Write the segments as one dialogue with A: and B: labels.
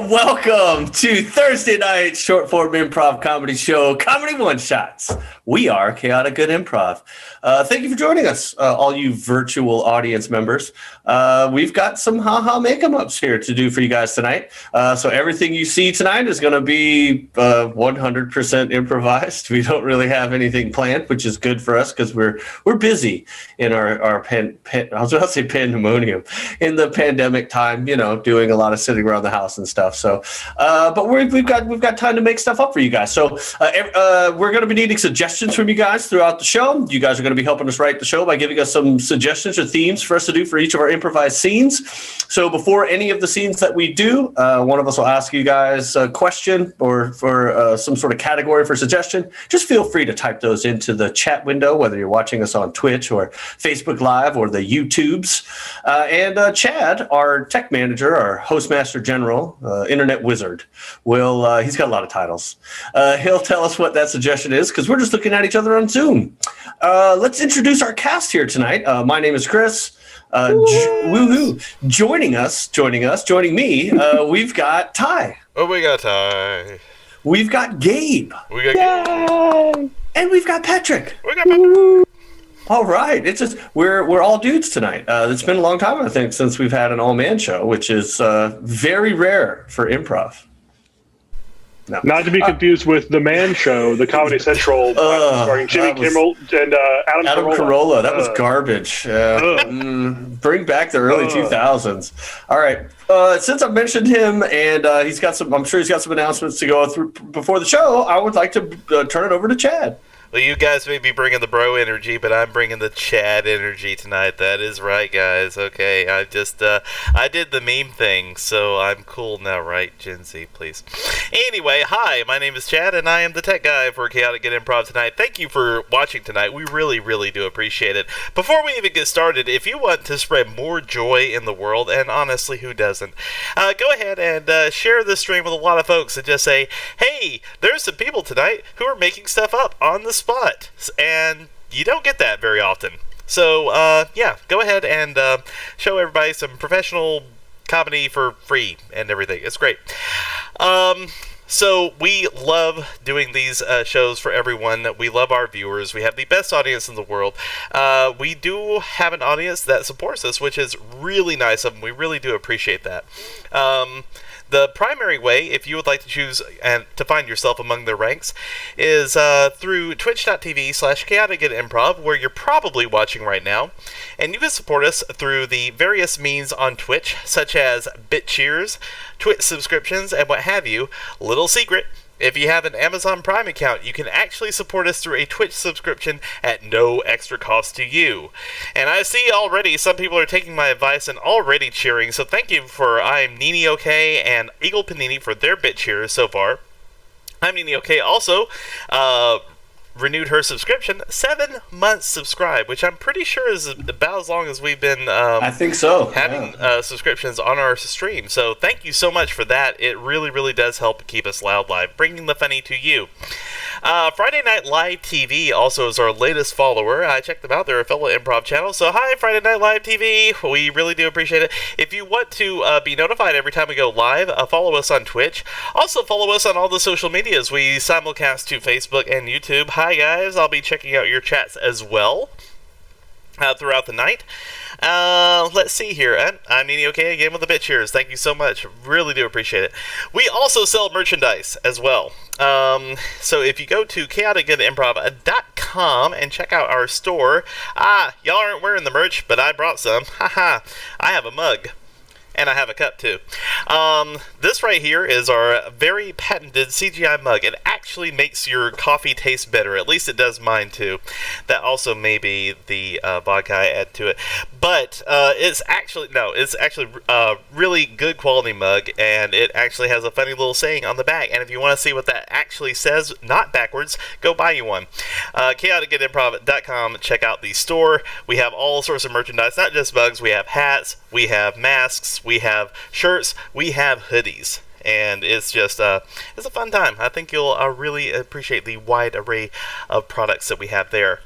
A: Welcome to Thursday night short form improv comedy show, Comedy One Shots. We are Chaotic Good Improv. Thank you for joining us, all you virtual audience members. We've got some haha make-em-ups here to do for you guys tonight. So everything you see tonight is going to be 100% improvised. We don't really have anything planned, which is good for us because we're busy in our I was about to say pandemonium, in the pandemic time, doing a lot of sitting around the house and stuff. So, but we've got time to make stuff up for you guys. So we're going to be needing suggestions from you guys throughout the show. You guys are going to be helping us write the show by giving us some suggestions or themes for us to do for each of our improvised scenes. So before any of the scenes that we do, one of us will ask you guys a question or for some sort of category for suggestion. Just feel free to type those into the chat window, whether you're watching us on Twitch or Facebook Live or the YouTubes. And Chad, our tech manager, our hostmaster general, internet wizard, he's got a lot of titles. He'll tell us what that suggestion is because we're just looking at each other on Zoom. Let's introduce our cast here tonight. My name is Chris. Woohoo! Joining me, we've got Ty.
B: Oh, we got Ty.
A: We've got Gabe.
B: We got Gabe.
A: And we've got Patrick.
B: We got Patrick.
A: All right. It's just we're all dudes tonight. It's been a long time, I think, since we've had an all-man show, which is very rare for improv. No.
C: Not to be confused with The Man Show, the Comedy Central, starring Jimmy Kimmel and Adam
A: Carolla. That was garbage. Bring back the early 2000s. All right. Since I mentioned him and I'm sure he's got some announcements to go through before the show, I would like to turn it over to Chad.
B: Well, you guys may be bringing the bro energy, but I'm bringing the Chad energy tonight. That is right, guys. Okay, I did the meme thing, so I'm cool now, right? Gen Z, please. Anyway, hi, my name is Chad, and I am the tech guy for Chaotic Good Improv tonight. Thank you for watching tonight. We really, really do appreciate it. Before we even get started, if you want to spread more joy in the world, and honestly, who doesn't, go ahead and share this stream with a lot of folks and just say, hey, there's some people tonight who are making stuff up on the spot, and you don't get that very often. So yeah, go ahead and show everybody some professional comedy for free and everything. It's great. So we love doing these shows for everyone. We love our viewers. We have the best audience in the world. We do have an audience that supports us, which is really nice of them. We really do appreciate that. The primary way, if you would like to choose and to find yourself among their ranks, is through twitch.tv/chaoticgoodimprov, where you're probably watching right now. And you can support us through the various means on Twitch, such as bit cheers, Twitch subscriptions, and what have you. Little secret, if you have an Amazon Prime account, you can actually support us through a Twitch subscription at no extra cost to you. And I see already some people are taking my advice and already cheering, so thank you for I'm Nini OK and Eagle Panini for their bit cheers so far. I'm Nini OK also renewed her subscription, 7 months subscribe, which I'm pretty sure is about as long as we've been
A: I think so.
B: having subscriptions on our stream. So thank you so much for that. It really, really does help keep us loud live, bringing the funny to you. Friday Night Live TV also is our latest follower. I checked them out. They're a fellow improv channel. So hi, Friday Night Live TV. We really do appreciate it. If you want to be notified every time we go live, follow us on Twitch. Also follow us on all the social medias. We simulcast to Facebook and YouTube. Hi guys, I'll be checking out your chats as well throughout the night. Let's see here. I'm Nini OK again with the bit cheers. Thank you so much. Really do appreciate it. We also sell merchandise as well. So if you go to chaoticgoodimprov.com and check out our store. Y'all aren't wearing the merch, but I brought some. Haha. I have a mug. And I have a cup too. This right here is our very patented CGI mug. It actually makes your coffee taste better. At least it does mine too. That also may be the vodka I add to it. But it's actually really good quality mug, and it actually has a funny little saying on the back. And if you want to see what that actually says, not backwards, go buy you one. chaoticgoodimprov.com. Check out the store. We have all sorts of merchandise, not just mugs. We have hats, we have masks, we have shirts, we have hoodies, and it's just it's a fun time. I think you'll really appreciate the wide array of products that we have there.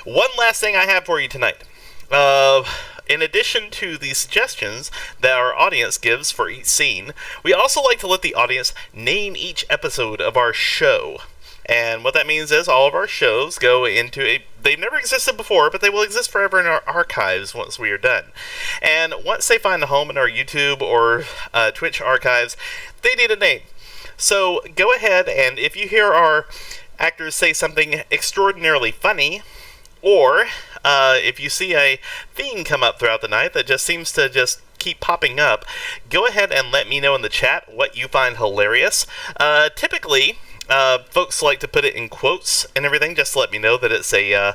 B: One last thing I have for you tonight. In addition to the suggestions that our audience gives for each scene, we also like to let the audience name each episode of our show. And what that means is all of our shows go into they've never existed before, but they will exist forever in our archives once we are done. And once they find a home in our YouTube or Twitch archives, they need a name. So go ahead, and if you hear our actors say something extraordinarily funny, or if you see a theme come up throughout the night that just seems to just keep popping up, go ahead and let me know in the chat what you find hilarious. Typically, folks like to put it in quotes and everything, just to let me know that it's a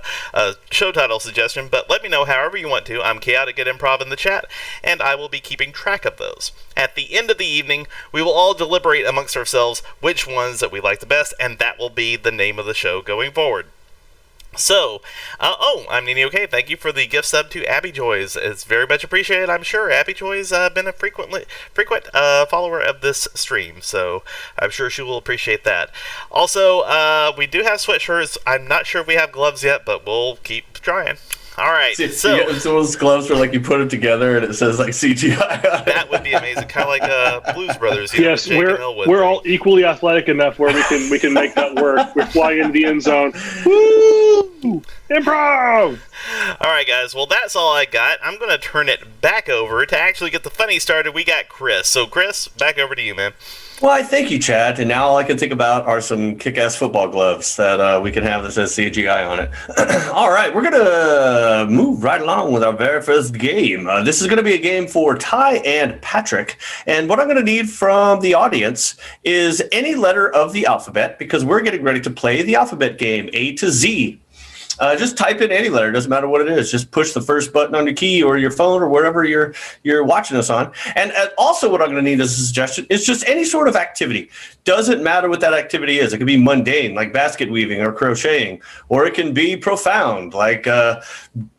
B: show title suggestion, but let me know however you want to. I'm Chaotic at Improv in the chat, and I will be keeping track of those. At the end of the evening, we will all deliberate amongst ourselves which ones that we like the best, and that will be the name of the show going forward. So, I'm Nini OK. Thank you for the gift sub to Abby Joys. It's very much appreciated, I'm sure. Abby Joys been a frequent follower of this stream, so I'm sure she will appreciate that. Also, we do have sweatshirts. I'm not sure if we have gloves yet, but we'll keep trying. All right, so
A: those gloves where like you put them together and it says like CGI on it.
B: That would be amazing, kind of like Blues Brothers.
C: Yes, we're all equally athletic enough where we can make that work. We fly into the end zone. Woo! Improv!
B: All right, guys. Well, that's all I got. I'm going to turn it back over to actually get the funny started. We got Chris. So, Chris, back over to you, man.
A: Well, I thank you, Chad. And now all I can think about are some kick-ass football gloves that we can have that says CGI on it. All right, we're going to move right along with our very first game. This is going to be a game for Ty and Patrick. And what I'm going to need from the audience is any letter of the alphabet, because we're getting ready to play the alphabet game, A to Z. Just type in any letter. Doesn't matter what it is. Just push the first button on your key or your phone or wherever you're watching us on. And also what I'm going to need as a suggestion is just any sort of activity. Doesn't matter what that activity is. It can be mundane, like basket weaving or crocheting, or it can be profound, like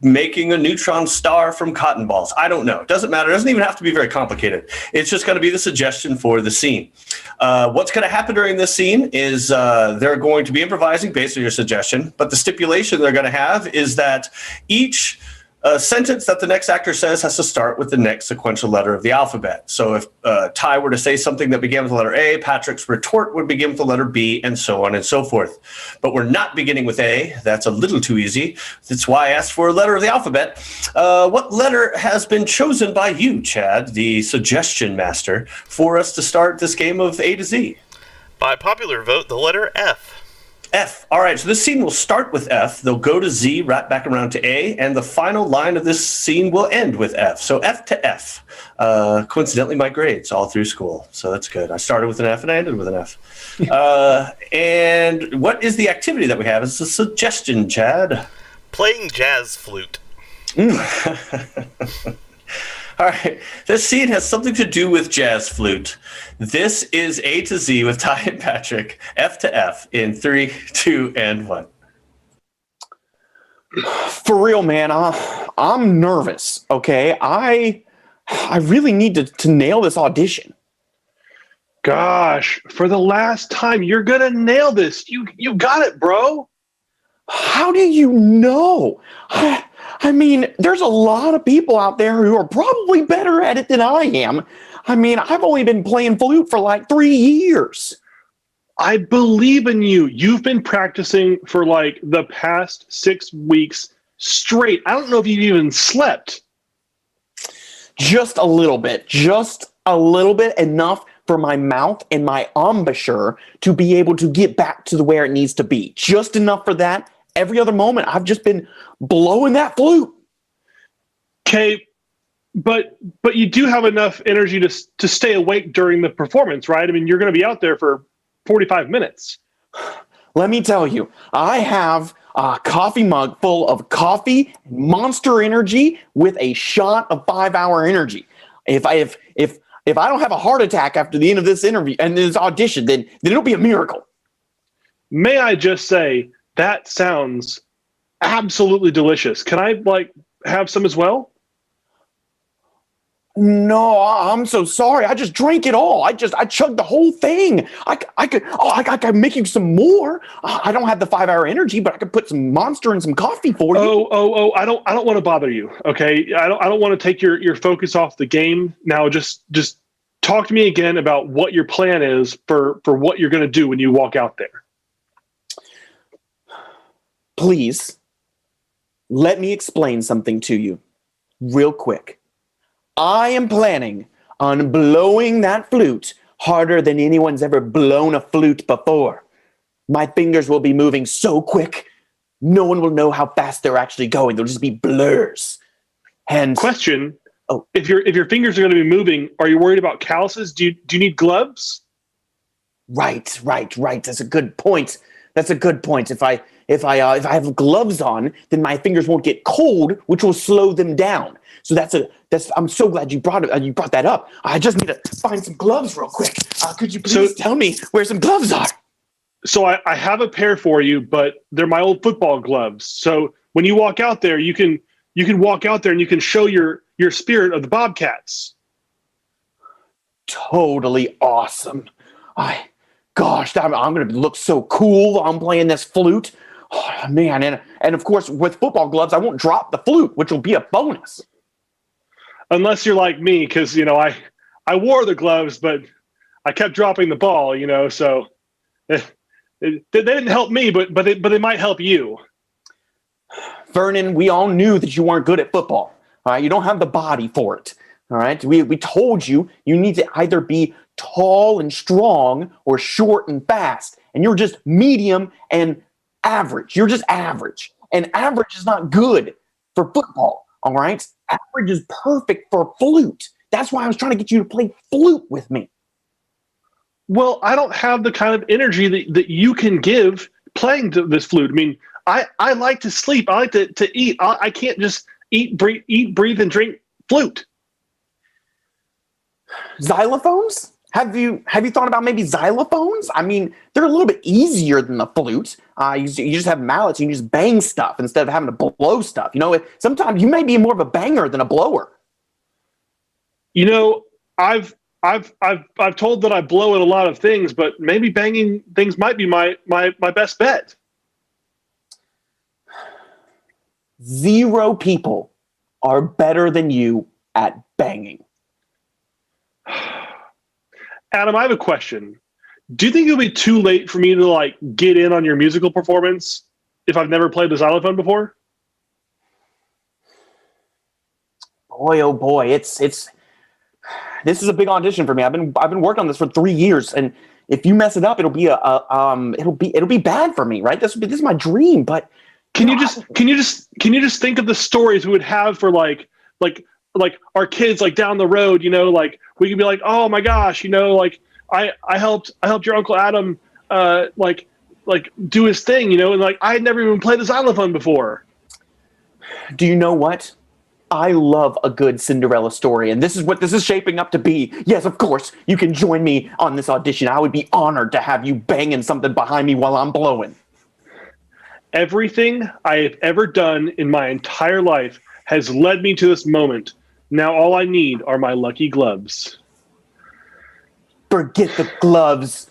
A: making a neutron star from cotton balls. I don't know. Doesn't matter. It doesn't even have to be very complicated. It's just going to be the suggestion for the scene. What's going to happen during this scene is they're going to be improvising based on your suggestion, but the stipulation they're going to have is that each A sentence that the next actor says has to start with the next sequential letter of the alphabet. So if Ty were to say something that began with the letter A, Patrick's retort would begin with the letter B, and so on and so forth. But we're not beginning with A. That's a little too easy. That's why I asked for a letter of the alphabet. What letter has been chosen by you, Chad, the suggestion master, for us to start this game of A to Z?
B: By popular vote, the letter F.
A: F. All right, so this scene will start with F. They'll go to Z, wrap back around to A, and the final line of this scene will end with F. So F to F. Coincidentally, my grades all through school, so that's good. I started with an F and I ended with an F. And what is the activity that we have? It's a suggestion, Chad.
B: Playing jazz flute.
A: All right, this scene has something to do with jazz flute. This is A to Z with Ty and Patrick, F to F in 3, 2, and 1.
D: For real, man, I'm nervous, okay? I really need to nail this audition.
C: Gosh, for the last time, you're gonna nail this. You got it, bro.
D: How do you know? I mean, there's a lot of people out there who are probably better at it than I am. I mean, I've only been playing flute for like 3 years.
C: I believe in you. You've been practicing for like the past 6 weeks straight. I don't know if you've even slept.
D: Just a little bit. Just a little bit. Enough for my mouth and my embouchure to be able to get back to where it needs to be. Just enough for that. Every other moment, I've just been blowing that flute.
C: Okay, but you do have enough energy to stay awake during the performance, right? I mean, you're going to be out there for 45 minutes.
D: Let me tell you, I have a coffee mug full of coffee, Monster Energy with a shot of 5-hour energy. If I don't have a heart attack after the end of this interview and this audition, then it'll be a miracle.
C: May I just say, that sounds absolutely delicious. Can I have some as well?
D: No, I'm so sorry. I just drank it all. I chugged the whole thing. I could make you some more. I don't have the 5-hour energy, but I could put some Monster and some coffee for you.
C: I don't want to bother you. Okay, I don't want to take your focus off the game. Now, just talk to me again about what your plan is for what you're going to do when you walk out there.
D: Please, let me explain something to you real quick. I am planning on blowing that flute harder than anyone's ever blown a flute before. My fingers will be moving so quick, no one will know how fast they're actually going. They'll just be blurs. And
C: question: if your fingers are going to be moving, are you worried about calluses? Do you need gloves?
D: Right. That's a good point. If I have gloves on, then my fingers won't get cold, which will slow them down. So I'm so glad you brought that up. I just need to find some gloves real quick. Could you please tell me where some gloves are?
C: So I have a pair for you, but they're my old football gloves. So when you walk out there, you can walk out there and you can show your spirit of the Bobcats.
D: Totally awesome. Gosh, I'm going to look so cool while I'm playing this flute. Oh, man, and of course, with football gloves, I won't drop the flute, which will be a bonus.
C: Unless you're like me, because, I wore the gloves, but I kept dropping the ball, so they didn't help me, but they might help you.
D: Vernon, we all knew that you weren't good at football. All right, you don't have the body for it. All right, we told you need to either be tall and strong or short and fast, and you're just medium and average. You're just average, and average is not good for football. All right, average is perfect for flute. That's why I was trying to get you to play flute with me.
C: Well, I don't have the kind of energy that you can give playing this flute. I mean, I like to sleep. I like to eat. I can't just eat, breathe, and drink flute.
D: Xylophones? Have you thought about maybe xylophones? I mean, they're a little bit easier than the flute. You just have mallets. You can just bang stuff instead of having to blow stuff. Sometimes you may be more of a banger than a blower.
C: I've told that I blow at a lot of things, but maybe banging things might be my best bet.
D: 0 people are better than you at banging.
C: Adam, I have a question. Do you think it'll be too late for me to like get in on your musical performance if I've never played the xylophone before?
D: Boy, oh boy, it's this is a big audition for me. I've been working on this for 3 years, and if you mess it up, it'll be bad for me, right? This is my dream. But
C: can you just think of the stories we would have for like our kids like down the road? You know, like we could be like, oh my gosh, you know, like I helped your Uncle Adam like do his thing, you know, and like I had never even played the xylophone before.
D: Do you know what? I love a good Cinderella story, and this is what this is shaping up to be. Yes, of course, you can join me on this audition. I would be honored to have you banging something behind me while I'm blowing.
C: Everything I have ever done in my entire life has led me to this moment. Now all I need are my lucky gloves.
D: Forget the gloves.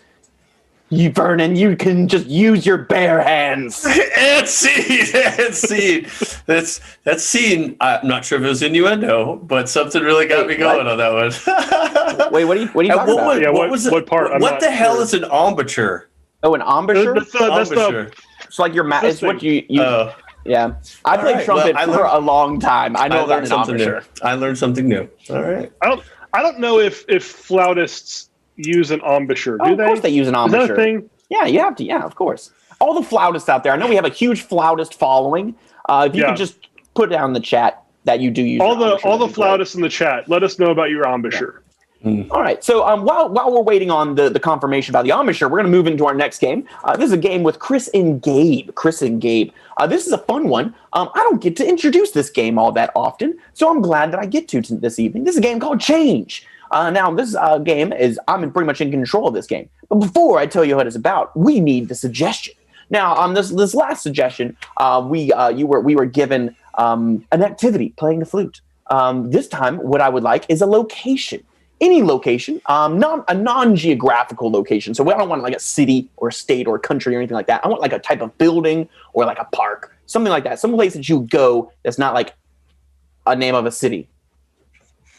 D: Vernon, you can just use your bare hands.
A: And scene. That's scene. I'm not sure if it was innuendo, but something really got me going on that one.
D: Wait, what are you talking about?
C: Yeah,
A: what part? What the hell is an embouchure?
D: Oh, an embouchure?
C: That's the
D: It's like your it's what you yeah. I played trumpet for a long time. I know about an embouchure.
A: I learned something new. All right.
C: I don't know if flautists use an embouchure. Do
D: Of course they use an embouchure.
C: Is that a thing?
D: Yeah, you have to. Yeah, of course. All the flautists out there. I know we have a huge flautist following. If you could just put down in the chat that you do use
C: all the flautists in the chat. Let us know about your embouchure.
D: Yeah. All right. So while we're waiting on the confirmation about the embouchure, we're going to move into our next game. This is a game with Chris and Gabe. This is a fun one. I don't get to introduce this game all that often, so I'm glad that I get to this evening. This is a game called Change. Now, this game I'm pretty much in control of this game. But before I tell you what it's about, we need the suggestion. Now, on this last suggestion, we were given an activity, playing the flute. This time, what I would like is a location. Any location, a non-geographical location. So I don't want like a city or a state or a country or anything like that. I want like a type of building or like a park, something like that. Some place that you go that's not like a name of a city.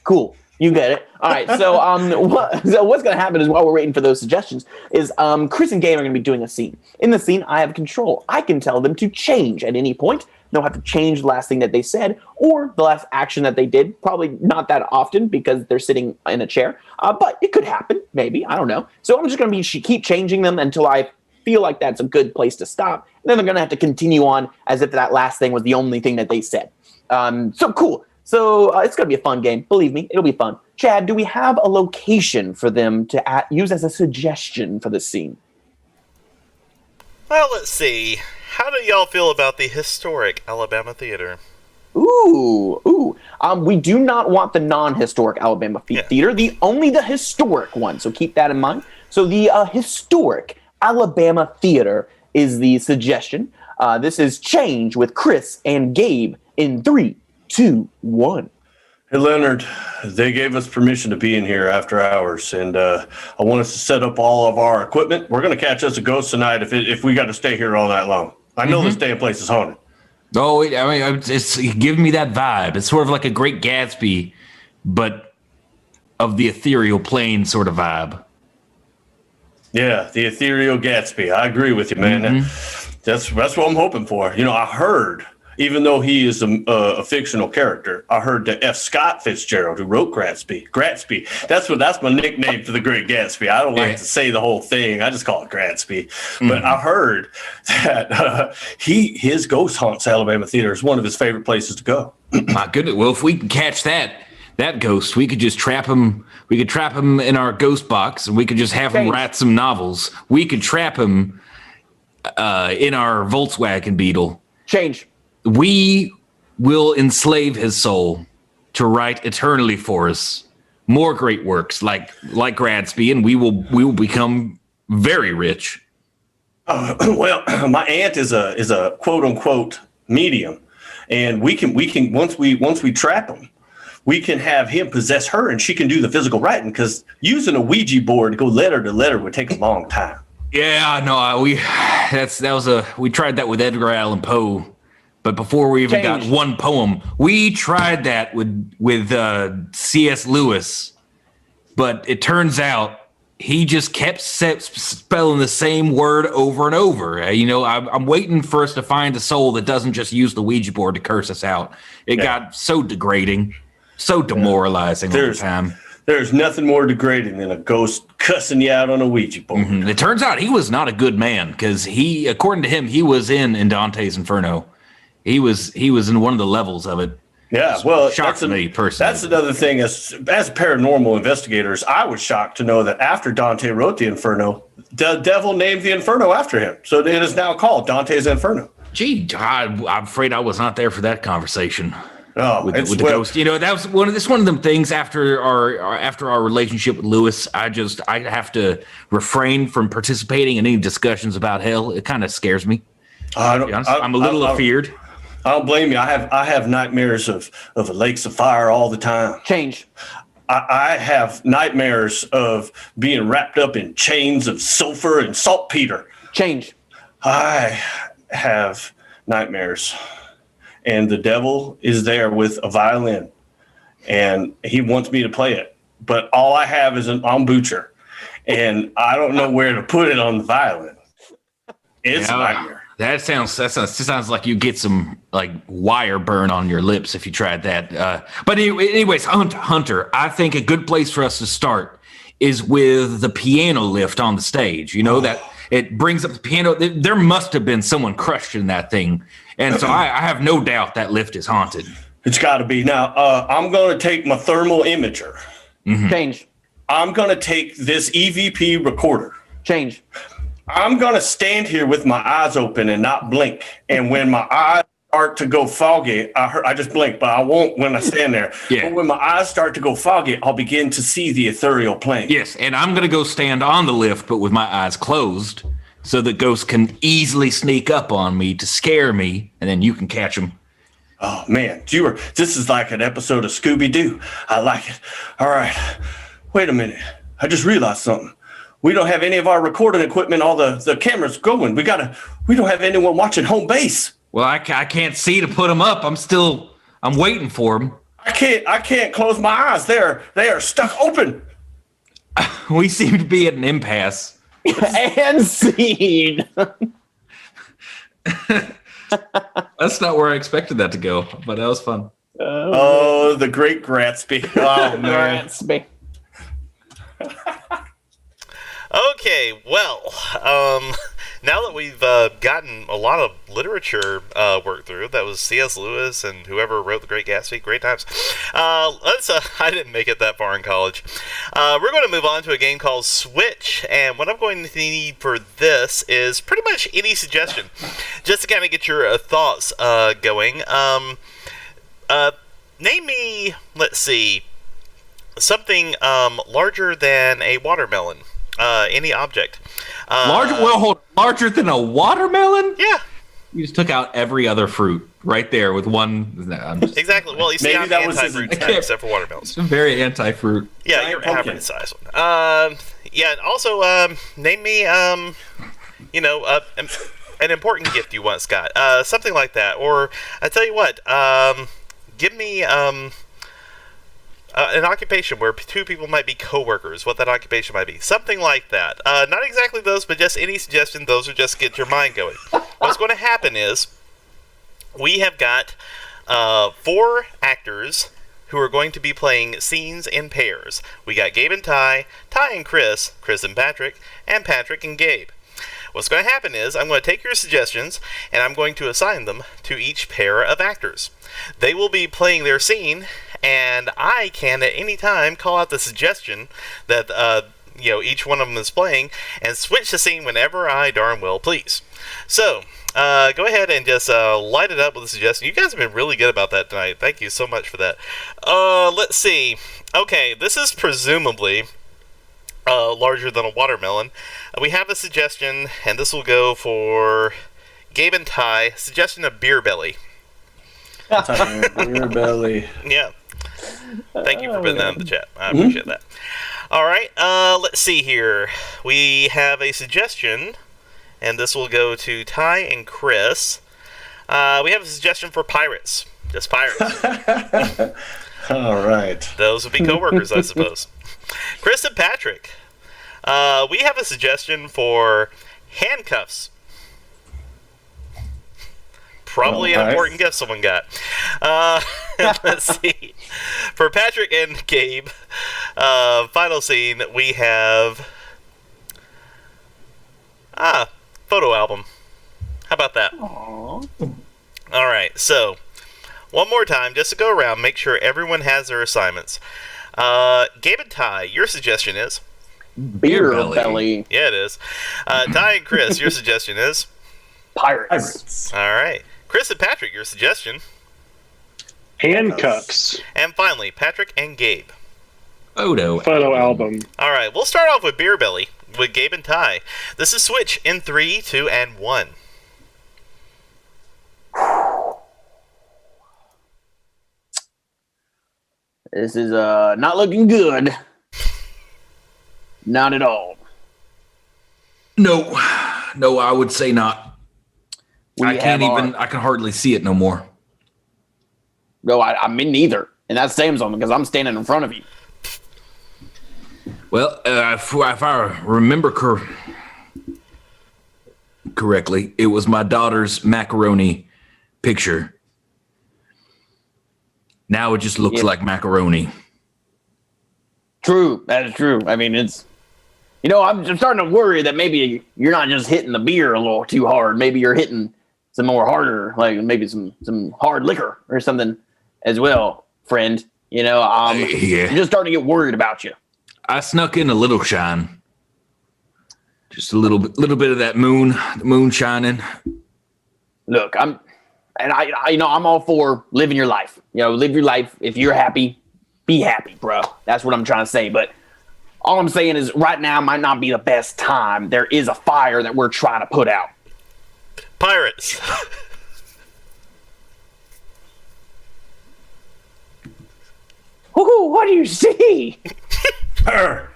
D: Cool. You get it. All right. So what's going to happen is while we're waiting for those suggestions is Chris and Gabe are going to be doing a scene. In the scene, I have control. I can tell them to change at any point. They'll have to change the last thing that they said or the last action that they did. Probably not that often because they're sitting in a chair. But it could happen. Maybe. I don't know. So I'm just going to keep changing them until I feel like that's a good place to stop. And then they're going to have to continue on as if that last thing was the only thing that they said. So cool. So it's going to be a fun game. Believe me, it'll be fun. Chad, do we have a location for them to use as a suggestion for the scene?
B: Well, let's see. How do y'all feel about the historic Alabama Theater?
D: Ooh. We do not want the non-historic Alabama Theater. Only the historic one. So keep that in mind. So the historic Alabama Theater is the suggestion. This is Change with Chris and Gabe in 3, 2, 1.
A: Hey, Leonard, they gave us permission to be in here after hours, and I want us to set up all of our equipment. We're going to catch us a ghost tonight if we got to stay here all night long. I know this damn place is haunted.
E: Oh, it's giving me that vibe. It's sort of like a Great Gatsby, but of the ethereal plane sort of vibe.
A: Yeah, the ethereal Gatsby. I agree with you, man. That's what I'm hoping for. You know, I heard, even though he is a fictional character, I heard that F. Scott Fitzgerald, who wrote Gatsby. That's my nickname for the Great Gatsby. I don't like to say the whole thing. I just call it Gatsby. But I heard that his ghost haunts Alabama Theater is one of his favorite places to go.
E: My goodness. Well, if we can catch that ghost, we could just trap him. We could trap him in our ghost box, and we could just have him write some novels. We could trap him in our Volkswagen Beetle.
D: Change.
E: We will enslave his soul to write eternally for us more great works like Gatsby, and we will become very rich.
A: Well, my aunt is a quote unquote medium, and we can once we trap him, we can have him possess her, and she can do the physical writing. Because using a Ouija board to go letter to letter would take a long time.
E: Yeah, no, we tried that with Edgar Allan Poe But before we even
D: Change.
E: got one poem, we tried that with C.S. Lewis, but it turns out he just kept spelling the same word over and over. I'm waiting for us to find a soul that doesn't just use the Ouija board to curse us out. It got so degrading, so demoralizing all the time.
A: There's nothing more degrading than a ghost cussing you out on a Ouija board.
E: Mm-hmm. It turns out he was not a good man because according to him, he was in Dante's Inferno. He was in one of the levels of it.
A: Yeah, well,
E: shocked me personally.
A: That's another thing. As paranormal investigators, I was shocked to know that after Dante wrote the Inferno, the devil named the Inferno after him. So it is now called Dante's Inferno.
E: Gee, I'm afraid I was not there for that conversation.
A: Oh,
E: with the ghost. That was one of them things after our relationship with Lewis. I have to refrain from participating in any discussions about hell. It kind of scares me. I'm a little afeared.
A: I don't blame you. I have nightmares of lakes of fire all the time.
D: Change.
A: I have nightmares of being wrapped up in chains of sulfur and saltpeter.
D: Change.
A: I have nightmares, and the devil is there with a violin, and he wants me to play it. But all I have is an embouchure, and I don't know where to put it on the violin. It's a nightmare.
E: That sounds like you get some like wire burn on your lips if you tried that. But anyways, Hunter, I think a good place for us to start is with the piano lift on the stage. That it brings up the piano. There must have been someone crushed in that thing, and so I have no doubt that lift is haunted.
A: It's got to be. Now, I'm going to take my thermal imager.
D: Mm-hmm. Change.
A: I'm going to take this EVP recorder.
D: Change.
A: I'm going to stand here with my eyes open and not blink. And when my eyes start to go foggy, I just blink, but I won't when I stand there.
E: Yeah.
A: But when my eyes start to go foggy, I'll begin to see the ethereal plane.
E: Yes, and I'm going to go stand on the lift, but with my eyes closed, so the ghost can easily sneak up on me to scare me, and then you can catch him.
A: Oh, man. This is like an episode of Scooby-Doo. I like it. All right. Wait a minute. I just realized something. We don't have any of our recording equipment, all the cameras going. We don't have anyone watching home base.
E: Well, I can't see to put them up. I'm waiting for them.
A: I can't close my eyes. They are stuck open.
E: We seem to be at an impasse.
D: And scene.
E: That's not where I expected that to go, but that was fun.
A: Oh, the great Gratsby. Oh, man.
D: Gratsby.
B: Okay, well, now that we've gotten a lot of literature worked through, that was C.S. Lewis and whoever wrote The Great Gatsby, great times. I didn't make it that far in college. We're going to move on to a game called Switch, and what I'm going to need for this is pretty much any suggestion, just to kind of get your thoughts going. Name me, let's see, something larger than a watermelon. Any object.
E: Larger than a watermelon?
B: Yeah.
E: You just took out every other fruit right there with one.
B: Exactly. Well, you see, I'm anti-fruit except for watermelons.
E: It's a very anti-fruit.
B: Yeah, you're average size one. Yeah, and also, name me, an important gift you once got. Something like that. Or, I tell you what, give me, an occupation where two people might be co-workers, what that occupation might be. Something like that. Not exactly those, but just any suggestion. Those are just get your mind going. What's going to happen is we have got 4 actors who are going to be playing scenes in pairs. We got Gabe and Ty, Ty and Chris, Chris and Patrick and Gabe. What's going to happen is I'm going to take your suggestions and I'm going to assign them to each pair of actors. They will be playing their scene, and I can at any time call out the suggestion that each one of them is playing and switch the scene whenever I darn well please. So go ahead and just light it up with a suggestion. You guys have been really good about that tonight. Thank you so much for that. Let's see. Okay, this is presumably larger than a watermelon. We have a suggestion, and this will go for Gabe and Ty. Suggestion of beer belly.
A: Beer belly.
B: Yeah. Thank you for putting that in the chat. I appreciate that. All right. Let's see here. We have a suggestion, and this will go to Ty and Chris. We have a suggestion for pirates. Just pirates.
A: All right.
B: Those would be coworkers, I suppose. Chris and Patrick, we have a suggestion for handcuffs. Probably an important gift someone got. Let's see. For Patrick and Gabe, final scene, we have photo album. How about that?
D: Aww.
B: All right, so one more time, just to go around, make sure everyone has their assignments. Gabe and Ty, your suggestion is?
D: Beer belly.
B: Yeah, it is. Ty and Chris, your suggestion is?
D: Pirates.
B: All right. Chris and Patrick, your suggestion?
C: Handcuffs.
B: And finally, Patrick and Gabe.
C: Photo album.
B: All right, we'll start off with Beer Belly with Gabe and Ty. This is Switch in 3, 2, and 1.
D: This is not looking good. Not at all.
E: No, I would say not.
D: We
E: I can't
D: have
E: even. I can hardly see it no more.
D: No, I mean neither. And that's Sam's because I'm standing in front of you.
E: Well, if I remember correctly, it was my daughter's macaroni picture. Now it just looks like macaroni.
D: True, that is true. I mean, it's, I'm starting to worry that maybe you're not just hitting the beer a little too hard. Maybe you're hitting some more harder, like maybe some hard liquor or something as well, friend. I'm just starting to get worried about you.
E: I snuck in a little shine. Just a little bit of that moon shining.
D: Look, I'm all for living your life. Live your life. If you're happy, be happy, bro. That's what I'm trying to say. But all I'm saying is right now might not be the best time. There is a fire that we're trying to put out.
B: Pirates.
D: Ooh, what do you see?
A: Her,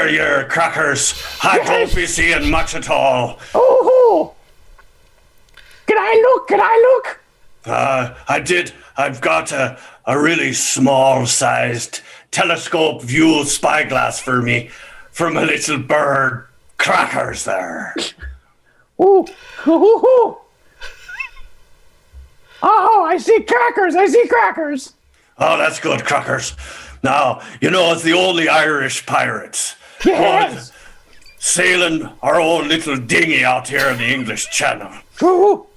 A: your crackers. I don't be seeing much at all.
D: Oh, can I look?
A: I did. I've got a really small-sized telescope view spyglass for me from a little bird. Crackers there.
D: Ooh. Oh, I see crackers.
A: Oh, that's good, crackers. Now, it's the only Irish pirates.
D: Yes.
A: Sailing our own little dinghy out here in the English Channel.
D: Ooh.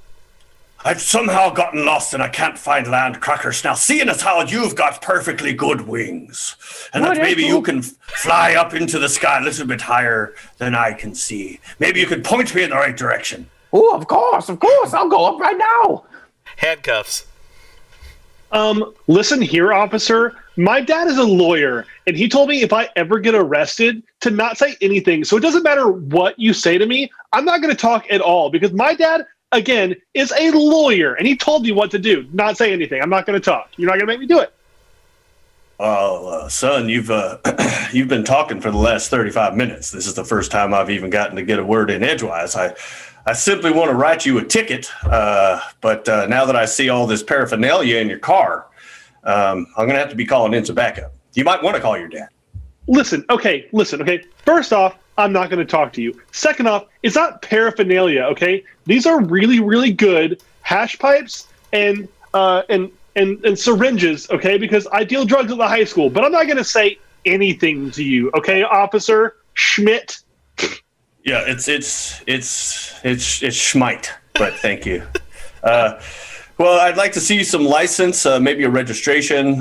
A: I've somehow gotten lost and I can't find land, crackers. Now, seeing as how you've got perfectly good wings, and that maybe you can fly up into the sky a little bit higher than I can see, maybe you could point me in the right direction.
D: Oh, of course. I'll go up right now.
B: Handcuffs.
C: Listen here, officer. My dad is a lawyer, and he told me if I ever get arrested to not say anything. So it doesn't matter what you say to me. I'm not going to talk at all because my dad, again, is a lawyer, and he told me what to do. Not say anything. I'm not going to talk. You're not going to make me do it.
A: Oh, son, you've been talking for the last 35 minutes. This is the first time I've even gotten to get a word in edgewise. I simply want to write you a ticket, but now that I see all this paraphernalia in your car, I'm going to have to be calling in some backup. You might want to call your dad.
C: Listen, okay. First off, I'm not going to talk to you. Second off, it's not paraphernalia, okay? These are really, really good hash pipes and syringes, okay? Because I deal drugs at the high school, but I'm not going to say anything to you, okay, Officer Schmidt?
A: Yeah, it's schmite, but thank you. Well, I'd like to see some license, maybe a registration,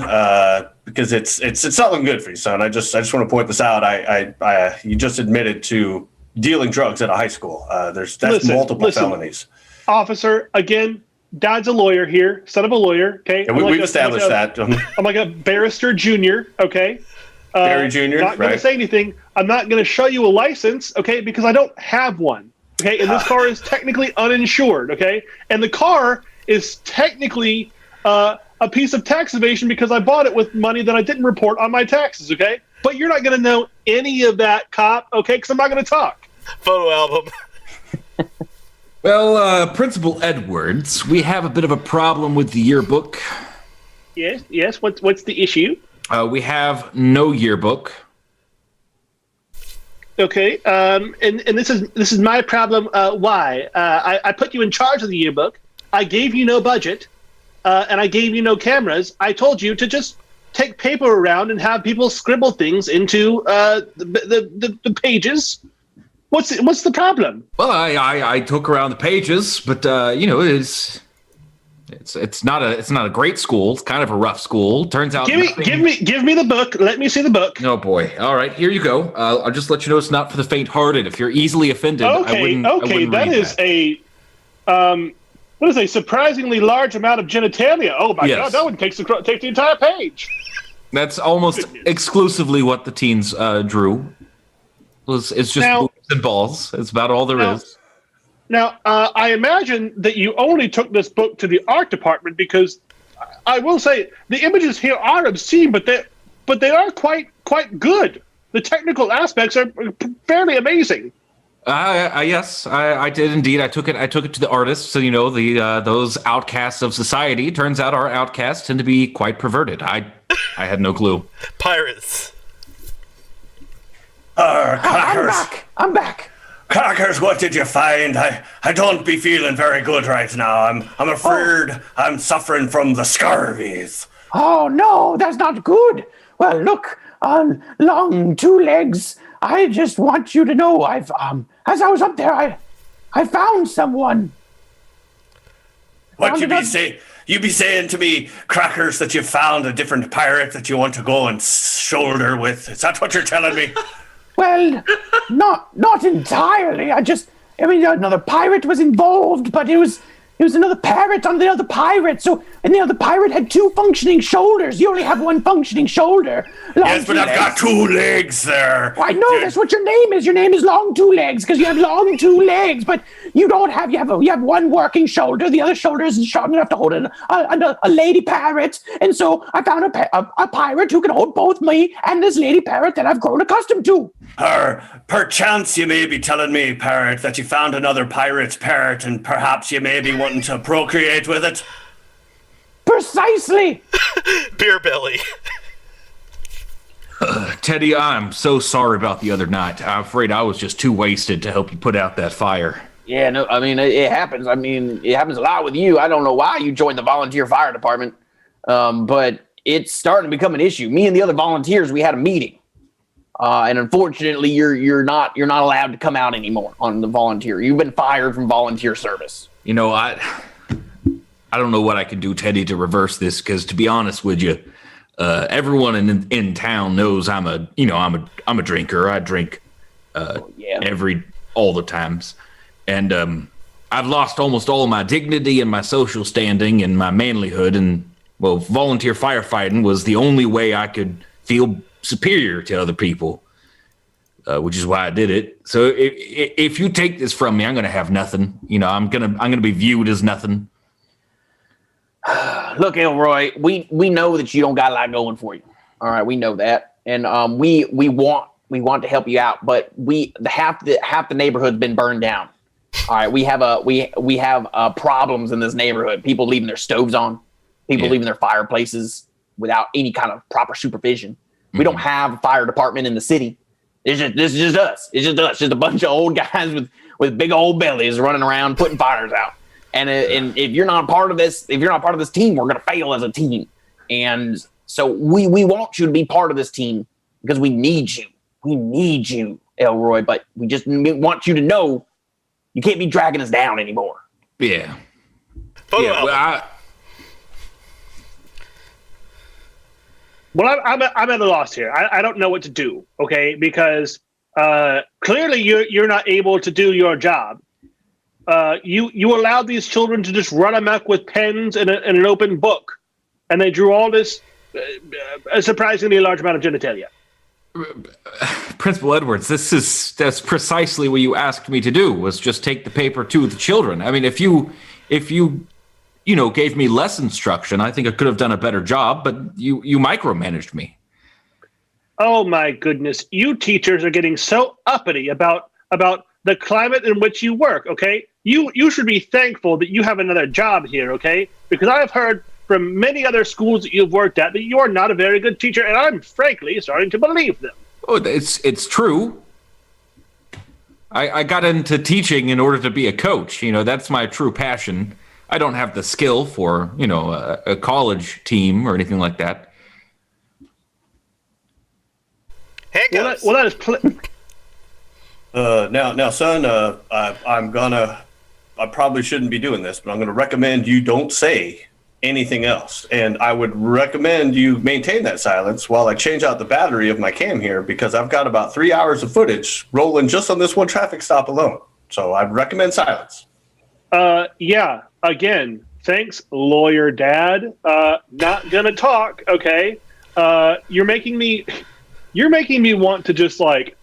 A: because it's not looking good for you, son. I just want to point this out. You just admitted to dealing drugs at a high school. That's multiple felonies.
C: Officer, again, Dad's a lawyer here, son of a lawyer. Okay,
A: yeah, we've established that.
C: I'm like a barrister junior. Okay.
A: Barry Jr.,
C: not going to say anything. I'm not going to show you a license, okay, because I don't have one, okay? And this car is technically uninsured, okay? And the car is technically a piece of tax evasion because I bought it with money that I didn't report on my taxes, okay? But you're not going to know any of that, cop, okay, because I'm not going to talk.
B: Photo album.
E: Well, Principal Edwards, we have a bit of a problem with the yearbook.
C: Yes. What's the issue?
E: We have no yearbook.
C: Okay. And this is my problem. Why? I put you in charge of the yearbook. I gave you no budget, and I gave you no cameras. I told you to just take paper around and have people scribble things into the pages. What's the problem?
E: Well, I took around the pages, but it's not a great school. It's kind of a rough school. Turns out.
C: Give me the book. Let me see the book.
E: Oh boy! All right, here you go. I'll just let you know it's not for the faint-hearted. If you're easily offended, I wouldn't
C: that
E: read
C: is
E: that.
C: What is a surprisingly large amount of genitalia? Oh my
E: Yes.
C: God, that one takes the entire page.
E: That's almost exclusively what the teens drew. It's just boobs and balls. It's about all there is.
C: Now, I imagine that you only took this book to the art department because I will say the images here are obscene, but they are quite good. The technical aspects are fairly amazing.
E: Yes, I did indeed. I took it to the artists. So those outcasts of society. Turns out our outcasts tend to be quite perverted. I had no clue.
B: Pirates.
A: Crackers.
D: I'm back.
A: Crackers, what did you find? I don't be feeling very good right now. I'm afraid I'm suffering from the scurvies.
D: Oh no, that's not good. Well, look, long two legs. I just want you to know, I've as I was up there, I found someone.
A: What you be saying to me, Crackers, that you found a different pirate that you want to go and shoulder with? Is that what you're telling me?
D: Well, not entirely. Another pirate was involved, but it was another parrot on the other pirate. And the other pirate had two functioning shoulders. You only have one functioning shoulder.
A: Yes, but I've got 2 legs there.
D: I know that's what your name is. Your name is Long Two Legs because you have long 2 legs, but you don't have. You have one working shoulder. The other shoulder isn't strong enough to hold a lady parrot. And so I found a pirate who can hold both me and this lady parrot that I've grown accustomed to.
A: Perchance you may be telling me, parrot, that you found another pirate's parrot and perhaps you may be wanting to procreate with it?
D: Precisely.
B: Beer belly.
E: Teddy, I'm so sorry about the other night. I'm afraid I was just too wasted to help you put out that fire.
D: Yeah, no, it happens. It happens a lot with you. I don't know why you joined the volunteer fire department, but it's starting to become an issue. Me and the other volunteers, we had a meeting, and unfortunately, you're not allowed to come out anymore on the volunteer. You've been fired from volunteer service.
E: I don't know what I can do, Teddy, to reverse this. Because to be honest with you, everyone in town knows I'm a drinker. I drink all the times. And I've lost almost all of my dignity and my social standing and my manlyhood. And, well, volunteer firefighting was the only way I could feel superior to other people, which is why I did it. So if you take this from me, I'm going to have nothing. I'm going to be viewed as nothing.
D: Look, Elroy, we know that you don't got a lot going for you. All right, we know that. And we want to help you out, but half the neighborhood's been burned down. All right, we have problems in this neighborhood. People leaving their stoves on, people leaving their fireplaces without any kind of proper supervision. We don't have a fire department in the city. This is just us. It's just us. Just a bunch of old guys with big old bellies running around putting fires out. And if you're not part of this, team, we're gonna fail as a team. And so we want you to be part of this team because we need you. We need you, Elroy. But we just want you to know you can't be dragging us down anymore.
E: Yeah. Well,
C: I'm at a loss here. I don't know what to do. Okay, because clearly you're not able to do your job. You allowed these children to just run amok with pens and an open book, and they drew all this a surprisingly large amount of genitalia.
E: Principal Edwards, that's precisely what you asked me to do, was just take the paper to the children. I mean, if you gave me less instruction, I think I could have done a better job, but you micromanaged me. Oh
C: my goodness. You teachers are getting so uppity about the climate in which you work, okay? You should be thankful that you have another job here, okay? Because I have heard from many other schools that you've worked at that you are not a very good teacher, and I'm frankly starting to believe them.
E: Oh, it's true. I got into teaching in order to be a coach. That's my true passion. I don't have the skill for, a college team or anything like that.
B: Handcuffs.
C: Well, that is...
A: Now, son, I probably shouldn't be doing this, but I'm going to recommend you don't say anything else. And I would recommend you maintain that silence while I change out the battery of my cam here, because I've got about 3 hours of footage rolling just on this one traffic stop alone. So I'd recommend silence.
C: Yeah, again, thanks, lawyer dad. Not gonna talk, okay? You're making me want to just like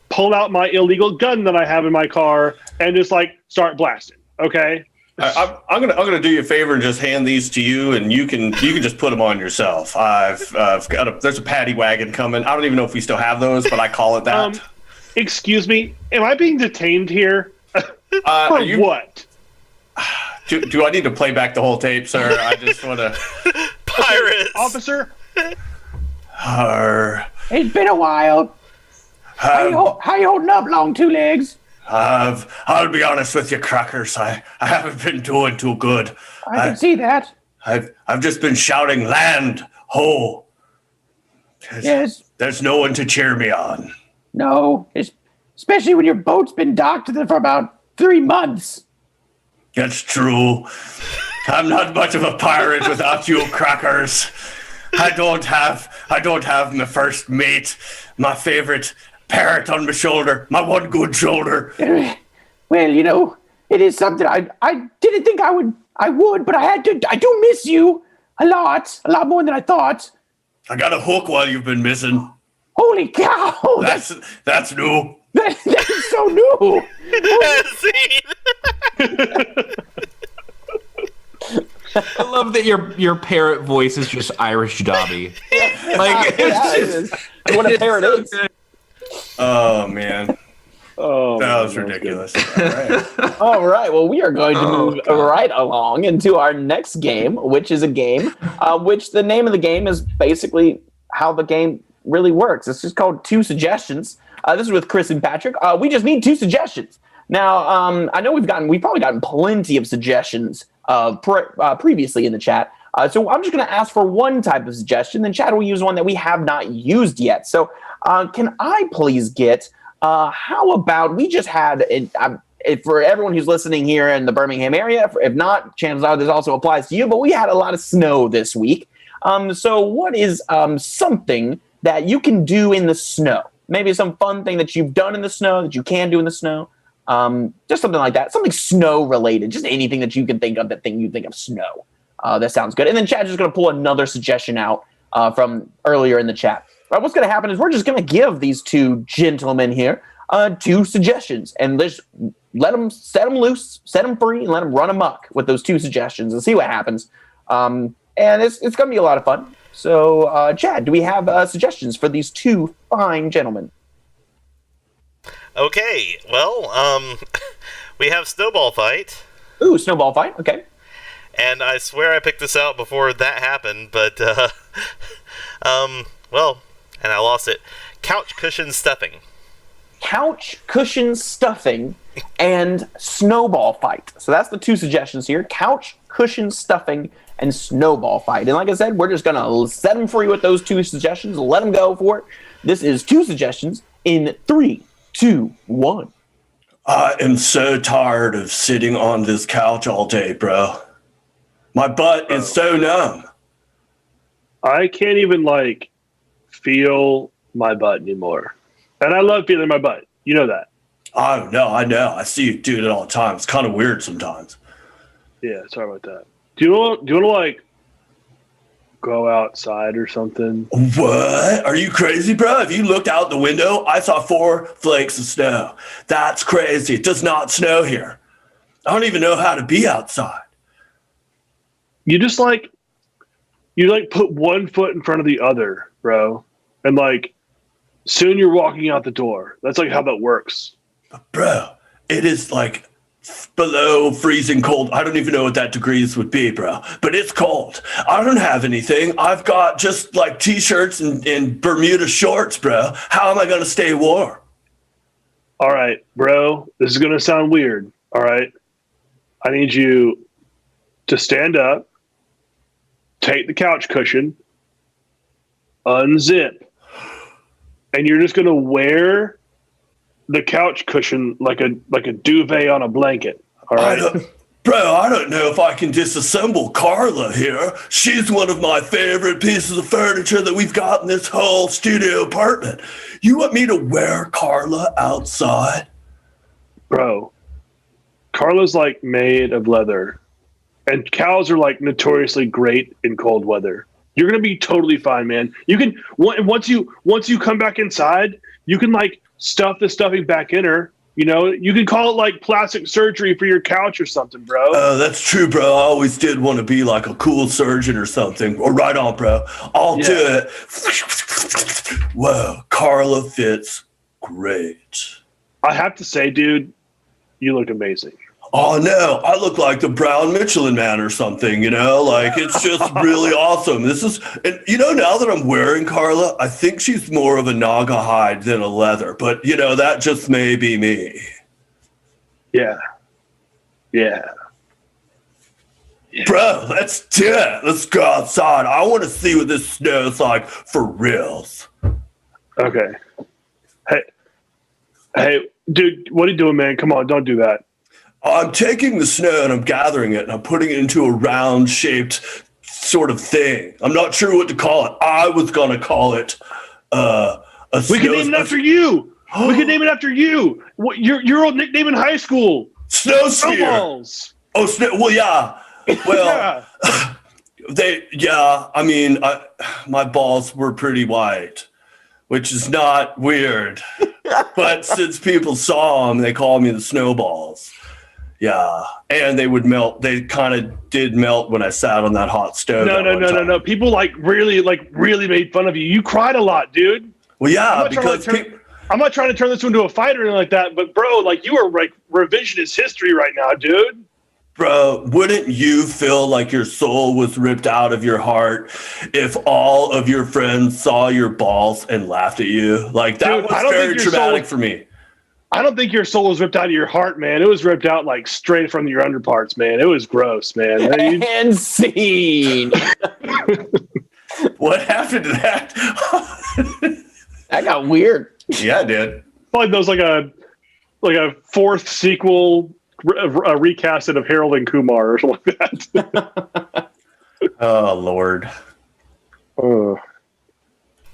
C: pull out my illegal gun that I have in my car and just like start blasting, okay?
A: I'm gonna do you a favor and just hand these to you, and you can just put them on yourself. I've got there's a paddy wagon coming. I don't even know if we still have those, but I call it that.
C: Excuse me, am I being detained here? For what?
A: Do I need to play back the whole tape, sir? I just want to.
B: Pirates.
C: Officer?
F: It's been a while. How you holding up, long two legs?
A: I'll be honest with you, Crackers. I haven't been doing too good.
F: I can see that.
A: I've just been shouting land ho.
F: Yes.
A: There's no one to cheer me on.
F: No, especially when your boat's been docked for about 3 months.
A: That's true. I'm not much of a pirate without you, Crackers. I don't have my first mate, my favorite parrot on my shoulder, my one good shoulder.
F: Well, it is something I didn't think I would, but I do miss you a lot more than I thought.
A: I got a hook while you've been missing.
F: Holy cow!
A: That's new.
F: That is so new.
E: I love that your parrot voice is just Irish Dobby.
D: What a parrot is.
A: Oh man.
C: Oh,
A: That was ridiculous. All right.
D: All right. Well, we are going to move right along into our next game, which is a game which the name of the game is basically how the game really works. It's just called Two Suggestions. This is with Chris and Patrick. We just need 2 suggestions. Now, I know we've probably gotten plenty of suggestions previously in the chat. So I'm just going to ask for one type of suggestion, then Chad will use one that we have not used yet. So can I please get, how about we just had, for everyone who's listening here in the Birmingham area, if not, chances are this also applies to you, but we had a lot of snow this week. So what is something that you can do in the snow? Maybe some fun thing that you've done in the snow that you can do in the snow. Just something like that. Something snow related. Just anything that you can think of that you think of snow. That sounds good. And then Chad's just going to pull another suggestion out from earlier in the chat. Right, what's going to happen is we're just going to give these 2 gentlemen here 2 suggestions. And just set them loose, set them free, and let them run amok with those 2 suggestions and see what happens. And it's going to be a lot of fun. So, Chad, do we have suggestions for these 2 fine gentlemen?
B: Okay, well, we have Snowball Fight.
D: Ooh, snowball fight. Okay.
B: And I swear I picked this out before that happened, but, well, and I lost it. Couch cushion stuffing.
D: Couch cushion stuffing and snowball fight. So that's the 2 suggestions here. Couch cushion stuffing and snowball fight. And like I said, we're just going to set them free with those 2 suggestions. Let them go for it. This is 2 suggestions in 3, 2, 1.
A: I am so tired of sitting on this couch all day, bro. My butt is so numb.
C: I can't even feel my butt anymore. And I love feeling my butt. You know that.
A: Oh, no, I know. I see you doing it all the time. It's kind of weird sometimes.
C: Yeah, sorry about that. Do you want to go outside or something?
A: What? Are you crazy, bro? If you looked out the window, I saw 4 flakes of snow. That's crazy. It does not snow here. I don't even know how to be outside.
C: You just put one foot in front of the other, bro. And soon you're walking out the door. That's how that works.
A: But bro, it is like below freezing cold. I don't even know what that degrees would be, bro. But it's cold. I don't have anything. I've got just like t-shirts and Bermuda shorts, bro. How am I going to stay warm?
C: All right, bro. This is going to sound weird. All right. I need you to stand up, take the couch cushion, unzip, and you're just going to wear the couch cushion like a duvet on a blanket. All right.
A: I don't know if I can disassemble Carla here. She's one of my favorite pieces of furniture that we've got in this whole studio apartment. You want me to wear Carla outside?
C: Bro, Carla's like made of leather, and cows are like notoriously great in cold weather. You're gonna be totally fine, man. You can once you come back inside, you can like stuff the stuffing back in her. You know, you can call it like plastic surgery for your couch or something, bro.
A: That's true, bro. I always did want to be like a cool surgeon or something. Or right on, bro. I'll do it. Whoa, Carla fits great.
C: I have to say, dude, you look amazing.
A: Oh, no, I look like the Brown Michelin Man or something, you know? Like, it's just really awesome. And, you know, now that I'm wearing Carla, I think she's more of a Naga hide than a leather. But, you know, that just may be me.
C: Yeah.
A: Bro, let's do it. Let's go outside. I want to see what this snow is like for reals.
C: Okay. Hey, dude, what are you doing, man? Come on, don't do that.
A: I'm taking the snow and I'm gathering it and I'm putting it into a round shaped sort of thing. I'm not sure what to call it. I was going to call it
C: we can name it after you. We can name it after you. What your old nickname in high school?
A: Snow sphere.
C: Snowballs.
A: Oh, well, yeah. Well, I mean, my balls were pretty white, which is not weird. But since people saw them, they called me the snowballs. Yeah, and they would melt. They kind of did melt when I sat on that hot stove.
C: No. People really made fun of you. You cried a lot, dude.
A: Well, yeah, because
C: I'm not trying to turn this into a fight or anything like that, but bro, like you are like revisionist history right now, dude.
A: Bro, wouldn't you feel like your soul was ripped out of your heart if all of your friends saw your balls and laughed at you? Like that was very traumatic for me.
C: I don't think your soul was ripped out of your heart, man. It was ripped out like straight from your underparts, man. It was gross, man.
D: And scene.
A: What happened to that?
D: That got weird.
A: Yeah, it did.
C: Like those like a fourth sequel, a recasted of Harold and Kumar or something like that.
A: Oh Lord.
B: All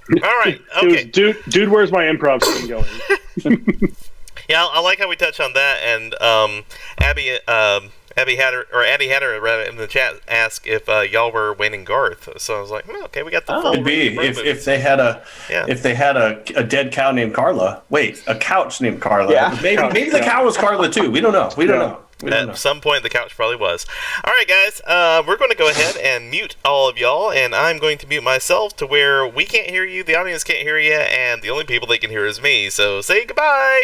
B: right. Okay.
C: Dude, where's my improv scene going?
B: Yeah, I like how we touch on that, and Addie had her in the chat ask if y'all were Wayne and Garth. So I was like, okay, we got the full.
A: Could be if they had a dead cow named Carla. Wait, a couch named Carla.
D: Yeah.
A: Maybe the cow was Carla too. We don't know. We don't know.
B: At some point, the couch probably was. All right, guys, we're going to go ahead and mute all of y'all, and I'm going to mute myself to where we can't hear you, the audience can't hear you, and the only people they can hear is me. So say goodbye.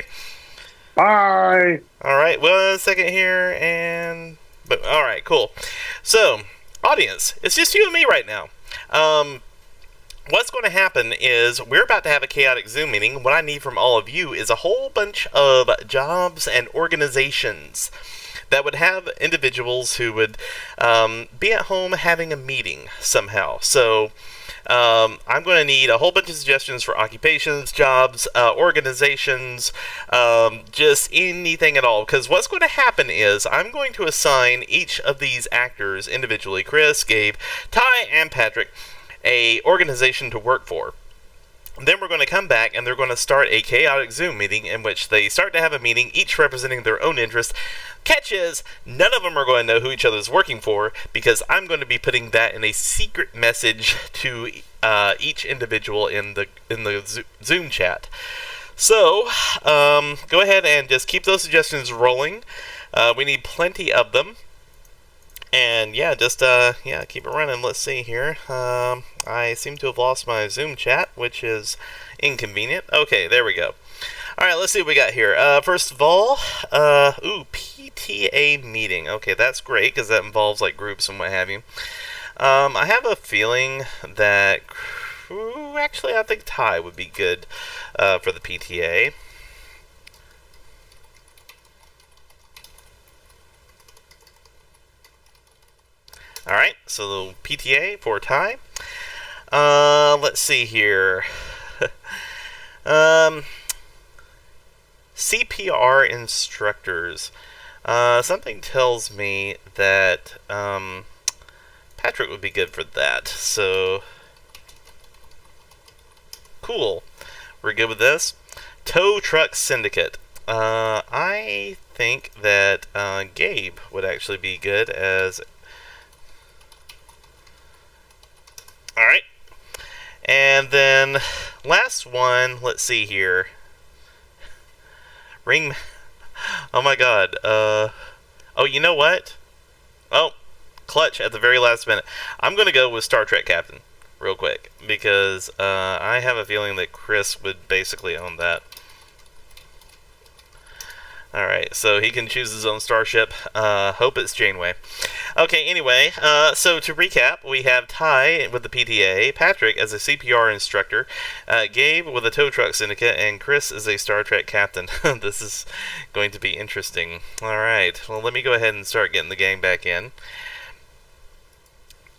C: Bye.
B: All right, 1 second here, but all right, cool. So, audience, it's just you and me right now. What's going to happen is we're about to have a chaotic Zoom meeting. What I need from all of you is a whole bunch of jobs and organizations that would have individuals who would be at home having a meeting somehow. So I'm going to need a whole bunch of suggestions for occupations, jobs, organizations, just anything at all. Because what's going to happen is I'm going to assign each of these actors individually, Chris, Gabe, Ty, and Patrick, a organization to work for. Then we're going to come back and they're going to start a chaotic Zoom meeting in which they start to have a meeting, each representing their own interest. Catch is, none of them are going to know who each other is working for because I'm going to be putting that in a secret message to each individual in the Zoom chat. So, go ahead and just keep those suggestions rolling. We need plenty of them. And yeah, just keep it running. Let's see here. I seem to have lost my Zoom chat, which is inconvenient. Okay, there we go. All right, let's see what we got here. First of all, PTA meeting. Okay, that's great because that involves like groups and what have you. I have a feeling that actually I think Ty would be good for the PTA. All right, so the PTA for Ty. Let's see here. CPR instructors. Something tells me that Patrick would be good for that. So cool. We're good with this. Tow Truck Syndicate. I think that Gabe would actually be good as. All right. And then last one, let's see here. Ring. Oh my god. Oh, you know what? Oh, clutch at the very last minute. I'm going to go with Star Trek Captain real quick because I have a feeling that Chris would basically own that. Alright, so he can choose his own starship. Hope it's Janeway. Okay, anyway, so to recap, we have Ty with the PTA, Patrick as a CPR instructor, Gabe with a tow truck syndicate, and Chris as a Star Trek captain. This is going to be interesting. Alright, well, let me go ahead and start getting the gang back in.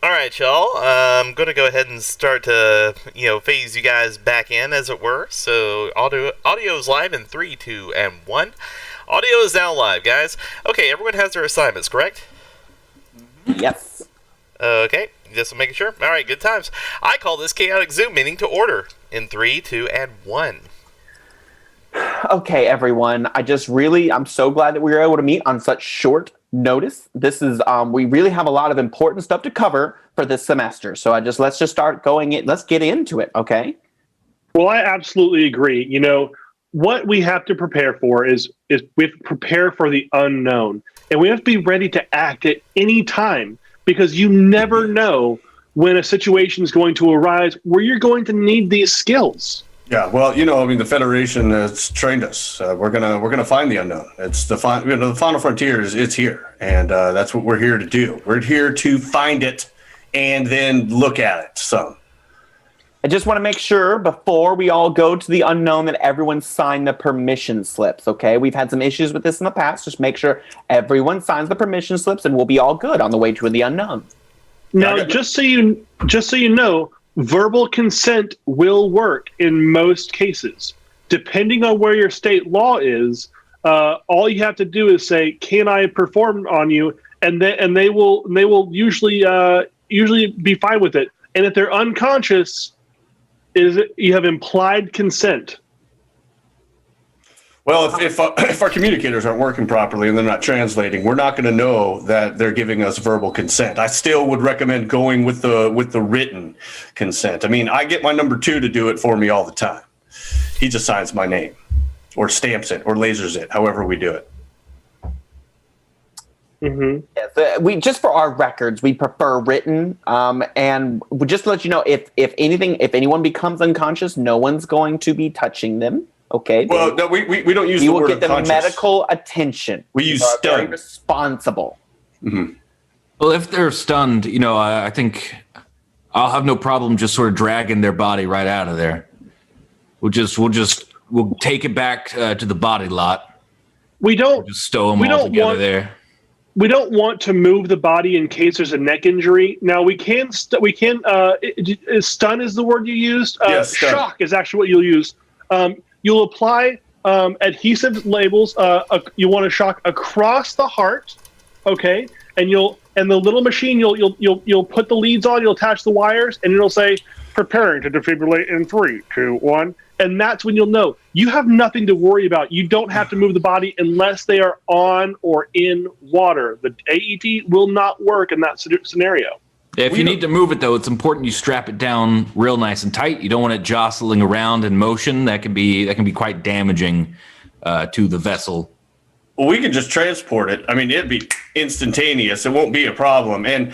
B: Alright, y'all, I'm going to go ahead and start to, phase you guys back in, as it were. So, audio is live in 3, 2, and 1. Audio is now live, guys. Okay, everyone has their assignments, correct?
D: Yes.
B: Okay, just making sure. All right, good times. I call this chaotic Zoom meeting to order in 3, 2, and 1.
D: Okay, everyone. I'm so glad that we were able to meet on such short notice. This is, we really have a lot of important stuff to cover for this semester. So let's just start going in. Let's get into it, okay?
C: Well, I absolutely agree. What we have to prepare for is we have to prepare for the unknown. And we have to be ready to act at any time because you never know when a situation is going to arise where you're going to need these skills.
A: Yeah, well, the Federation has trained us. We're gonna find the unknown. It's the final frontier it's here, and that's what we're here to do. We're here to find it and then look at it. So.
D: I just want to make sure before we all go to the unknown that everyone signed the permission slips, okay? We've had some issues with this in the past. Just make sure everyone signs the permission slips and we'll be all good on the way to the unknown.
C: Now, just so you know, verbal consent will work in most cases. Depending on where your state law is, all you have to do is say, "Can I perform on you?" and they will usually be fine with it. And if they're unconscious, you have implied consent.
A: Well, if our communicators aren't working properly and they're not translating, we're not going to know that they're giving us verbal consent. I still would recommend going with the written consent. I mean, I get my number 2 to do it for me all the time. He just signs my name, or stamps it, or lasers it, however we do it.
D: Mm-hmm. Yes, we just for our records, we prefer written. And just to let you know, if anyone becomes unconscious, no one's going to be touching them. Okay.
A: Well, no, we don't use the word unconscious. You will get them
D: medical attention.
A: We use stunned.
D: Very responsible.
A: Mm-hmm.
E: Well, if they're stunned, I think I'll have no problem just sort of dragging their body right out of there. We'll take it back to the body lot.
C: We'll
E: just stow them all together there.
C: We don't want to move the body in case there's a neck injury. Now we can stun is the word you used.
A: Yes,
C: shock is actually what you'll use. You'll apply adhesive labels. You want to shock across the heart, okay? And the little machine you'll put the leads on. You'll attach the wires, and it'll say preparing to defibrillate in 3, 2, 1. And that's when you'll know you have nothing to worry about. You don't have to move the body unless they are on or in water. The AET will not work in that scenario.
E: If you need to move it, though, it's important you strap it down real nice and tight. You don't want it jostling around in motion. That can be quite damaging to the vessel.
A: we could just transport it. I mean, it'd be instantaneous. It won't be a problem. And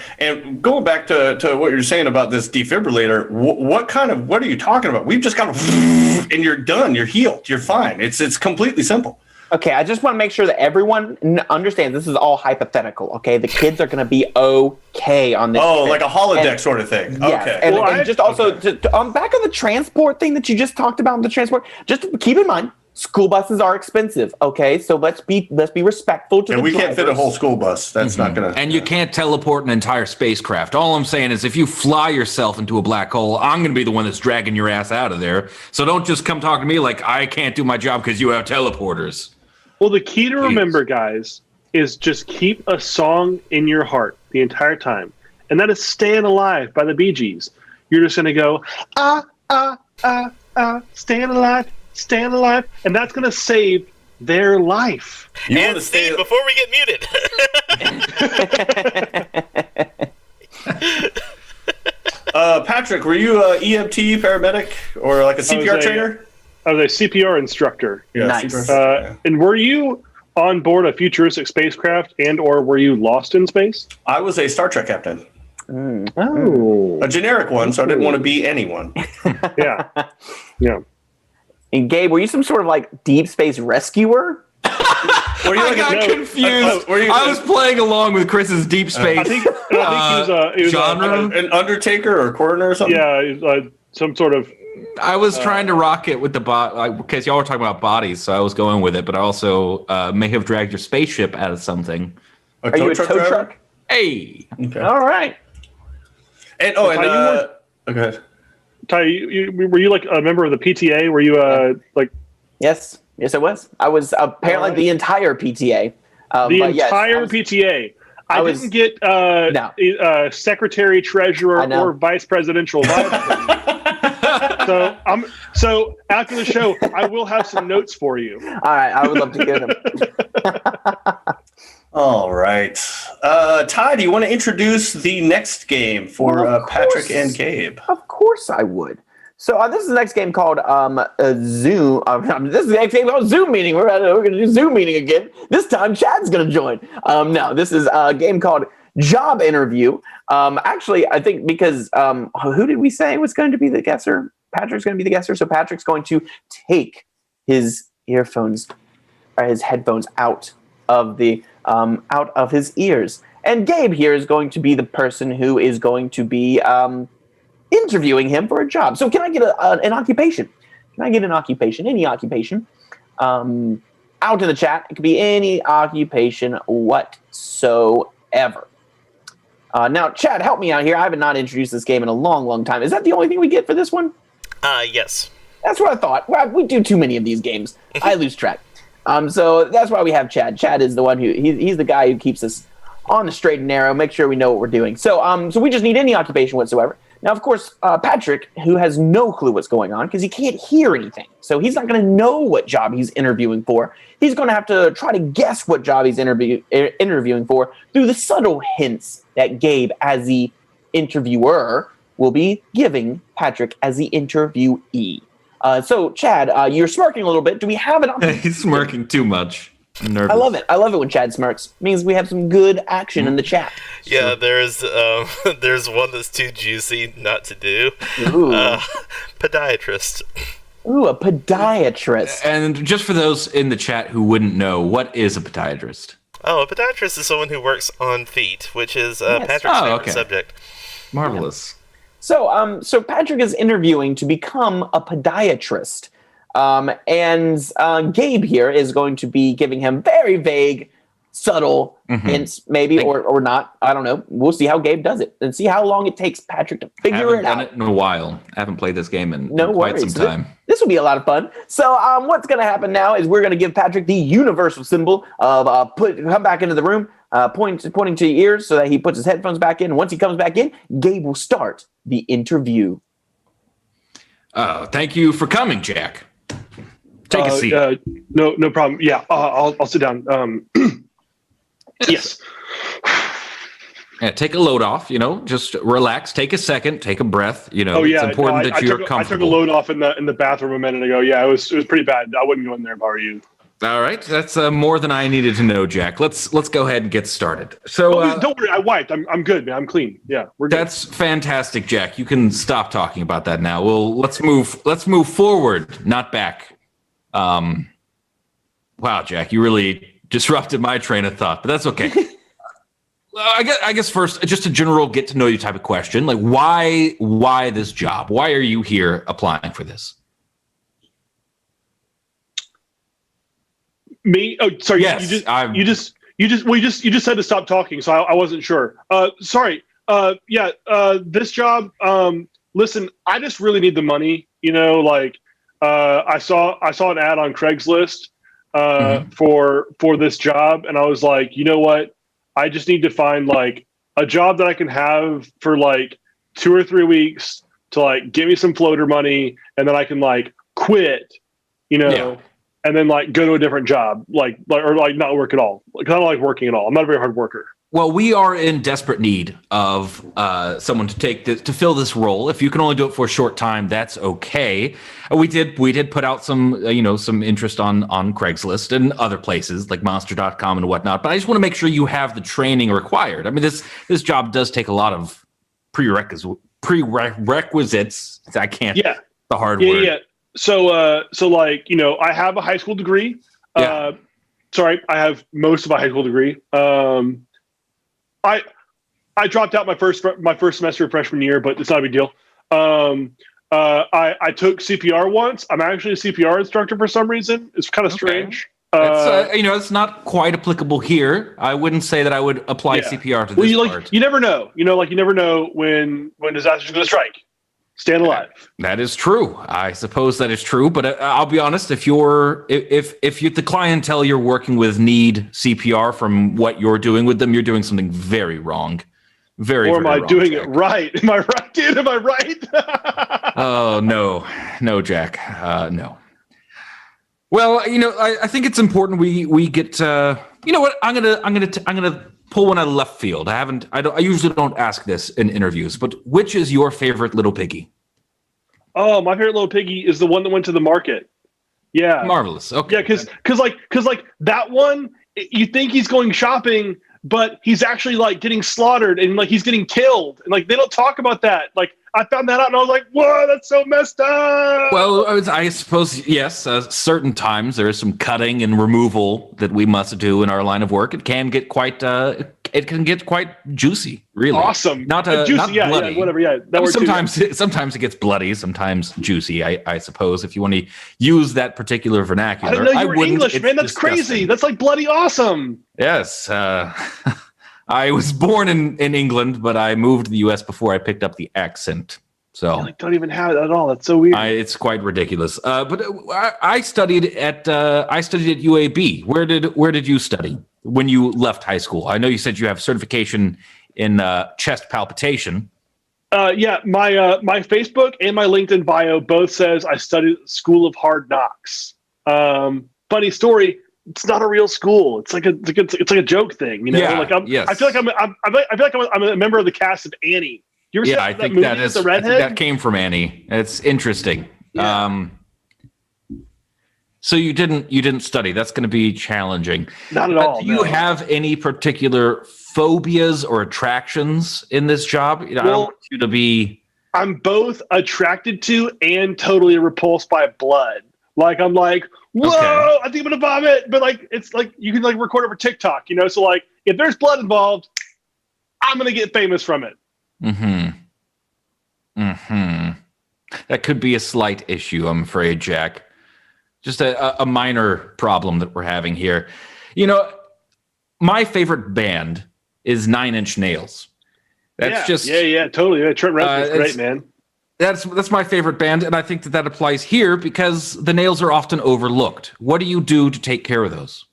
A: going back to what you're saying about this defibrillator, what are you talking about? We've just got to, and you're done. You're healed. You're fine. It's completely simple.
D: Okay, I just want to make sure that everyone understands this is all hypothetical, okay? The kids are going to be okay on this.
A: Oh, like a holodeck sort of thing.
D: Yes,
A: Okay.
D: and just also, back on the transport thing that you just talked about, the transport, just keep in mind, school buses are expensive, okay? So let's be respectful to the
A: And we
D: drivers.
A: can't fit a whole school bus. That's not going to...
E: And you can't teleport an entire spacecraft. All I'm saying is if you fly yourself into a black hole, I'm going to be the one that's dragging your ass out of there. So don't just come talk to me like I can't do my job because you have teleporters.
C: Well, the key to remember, guys, is just keep a song in your heart the entire time. And that is Staying Alive by the Bee Gees. You're just going to go, staying alive, staying alive. And that's going to save their life.
A: You
B: And
A: want to stay...
B: Steve, before we get muted.
A: Patrick, were you a EMT paramedic or like a CPR trainer?
C: I was a CPR instructor.
A: Yeah,
D: Nice.
A: CPR.
C: And were you on board a futuristic spacecraft and or were you lost in space?
A: I was a Star Trek captain.
C: Oh.
A: A generic one, so I didn't want to be anyone.
C: Yeah. Yeah.
D: And Gabe, were you some sort of like deep space rescuer?
A: Were you
E: I
A: like
E: got
A: a...
E: confused.
A: were you-
E: I was playing along with Chris's deep space
C: I think he was
E: genre.
A: an undertaker or coroner or something?
C: yeah, he was, some sort of
E: I was trying to rock it with the bot, because y'all were talking about bodies, so I was going with it. But I also may have dragged your spaceship out of something.
D: Are you a tow
A: driver?
D: truck?
E: Hey,
A: Okay.
D: All right.
A: And okay.
C: Ty, were you like a member of the PTA? Were you like
D: Yes, I was. I was apparently the entire PTA.
C: the
D: but yes,
C: entire
D: I was-
C: PTA? I
D: was-
C: didn't get secretary, treasurer,
D: I know.
C: or vice presidential vice. So after the show, I will have some notes for you.
D: All right, I would love to hear them.
A: All right. Ty, do you want to introduce the next game for
D: Well, of
A: Patrick
D: course.
A: and Gabe?
D: Of course I would. So this is the next game called Zoom. This is the next game called Zoom Meeting. We're going to do Zoom Meeting again. This time Chad's going to join. No, this is a game called Job Interview. Actually, I think because who did we say was going to be the guesser? Patrick's going to be the guesser. So Patrick's going to take his earphones or his headphones out of his ears. And Gabe here is going to be the person who is going to be interviewing him for a job. So can I get an occupation? Can I get an occupation? Any occupation? Out in the chat. It could be any occupation whatsoever. Now, Chad, help me out here. I have not introduced this game in a long, long time. Is that the only thing we get for this one?
B: Yes.
D: That's what I thought. Well, we do too many of these games. I lose track. So that's why we have Chad. Chad is the one he's the guy who keeps us on the straight and narrow, make sure we know what we're doing. So we just need any occupation whatsoever. Now, of course, Patrick, who has no clue what's going on because he can't hear anything. So he's not going to know what job he's interviewing for. He's going to have to try to guess what job he's interviewing for through the subtle hints that Gabe, as the interviewer, will be giving Patrick as the interviewee. So, Chad, you're smirking a little bit. Do we have an option?
E: he's smirking too much. I'm nervous.
D: I love it. I love it when Chad smirks. It means we have some good action in the chat.
B: Yeah, there's one that's too juicy not to do.
D: Ooh,
B: Podiatrist.
D: ooh, a podiatrist.
E: And just for those in the chat who wouldn't know, what is a podiatrist?
B: Oh, a podiatrist is someone who works on feet, which is
D: Yes.
B: Patrick's favorite
E: okay.
B: subject.
E: Marvelous.
D: So Patrick is interviewing to become a podiatrist. And Gabe here is going to be giving him very vague, subtle hints, maybe, or not. I don't know. We'll see how Gabe does it and see how long it takes Patrick to figure
E: Haven't
D: it
E: done
D: out.
E: it in a while. I haven't played this game in
D: No
E: quite
D: worries.
E: some time.
D: This will be a lot of fun. So what's going to happen now is we're going to give Patrick the universal symbol of come back into the room, pointing to your ears so that he puts his headphones back in. And once he comes back in, Gabe will start the interview.
E: Thank you for coming, Jack. Take a seat.
C: No problem. Yeah, I'll sit down. Yes.
E: Yeah, take a load off, just relax, take a second, take a breath,
C: Oh yeah.
E: it's important that you're
C: I took a
E: comfortable.
C: load off in the bathroom a minute ago. Yeah, it was pretty bad. I wouldn't go in there if I were you.
E: All right, that's more than I needed to know, Jack. Let's go ahead and get started. So
C: Don't worry, I wiped. I'm good, man. I'm clean. Yeah, we're good.
E: that's fantastic, Jack. You can stop talking about that now. Well, let's move forward, not back. Wow, Jack, you really disrupted my train of thought, but that's okay. I guess first, just a general get to know you type of question, like why this job? Why are you here applying for this?
C: Me? Oh, sorry.
E: Yes,
C: you just said to stop talking, so I wasn't sure. Sorry. This job. Listen, I just really need the money. I saw an ad on Craigslist for this job, and I was like, you know what? I just need to find like a job that I can have for like 2 or 3 weeks to like give me some floater money, and then I can like quit.
E: Yeah.
C: And then like go to a different job, like not work at all. Like I don't like working at all. I'm not a very hard worker.
E: Well, we are in desperate need of someone to fill this role. If you can only do it for a short time, that's okay. We did put out some some interest on Craigslist and other places like Monster.com and whatnot. But I just want to make sure you have the training required. I mean, this job does take a lot of prerequisites. I can't.
C: Yeah.
E: The hard word.
C: Yeah. So I have a high school degree.
E: Yeah.
C: I have most of a high school degree. I dropped out my first semester of freshman year, but it's not a big deal. I took CPR once. I'm actually a CPR instructor for some reason. It's kind of strange.
E: It's not quite applicable here. I wouldn't say that I would apply CPR to this part.
C: You never know. You never know when disaster's going to strike. Stand alive.
E: That is true. I suppose that is true. But I'll be honest. If the clientele you're working with need CPR from what you're doing with them, you're doing something very wrong. Or
C: am I doing it right? Am I right, dude? Am I right?
E: Oh no, Jack. No. Well, I think it's important we get. You know what? I'm gonna pull one out of left field. I usually don't ask this in interviews, but which is your favorite little piggy?
C: Oh, my favorite little piggy is the one that went to the market. Yeah,
E: Marvelous. Okay.
C: Yeah, because that one, you think he's going shopping, but he's actually like getting slaughtered and like he's getting killed, and like they don't talk about that. Like I found that out and I was like, whoa, that's so messed up.
E: Well, I suppose, yes, certain times there is some cutting and removal that we must do in our line of work. It can get quite juicy, really.
C: Awesome.
E: Not
C: juicy,
E: not bloody.
C: Yeah, whatever, yeah.
E: Sometimes it gets bloody, sometimes juicy, I suppose, if you want to use that particular vernacular.
C: I didn't know you were English, man. That's
E: disgusting.
C: crazy. That's like bloody awesome.
E: Yes. I was born in England, but I moved to the U.S. before I picked up the accent. So
C: don't even have it at all. That's so weird.
E: It's quite ridiculous. But I studied at UAB. Where did you study when you left high school? I know you said you have certification in chest palpitation.
C: Yeah, my Facebook and my LinkedIn bio both says I studied at School of Hard Knocks. Funny story. It's not a real school. It's like a joke thing,
E: Yeah,
C: yes. I feel like I'm a member of the cast of Annie. You ever see
E: I
C: that
E: think
C: movie
E: that
C: with
E: is.
C: the
E: I think
C: redhead?
E: that came from Annie. It's interesting.
C: Yeah.
E: So you didn't study. That's going to be challenging.
C: Not at all.
E: Do you have any particular phobias or attractions in this job? I don't want you to be.
C: I'm both attracted to and totally repulsed by blood. Like I'm like, whoa, okay. I think I'm gonna vomit. But like it's like you can like record it for TikTok, So like if there's blood involved, I'm gonna get famous from it.
E: That could be a slight issue, I'm afraid, Jack. Just a minor problem that we're having here. My favorite band is 9 Inch Nails. That's
C: totally. Yeah, Trent Reznor's great, man.
E: That's my favorite band, and I think that applies here because the nails are often overlooked. What do you do to take care of those?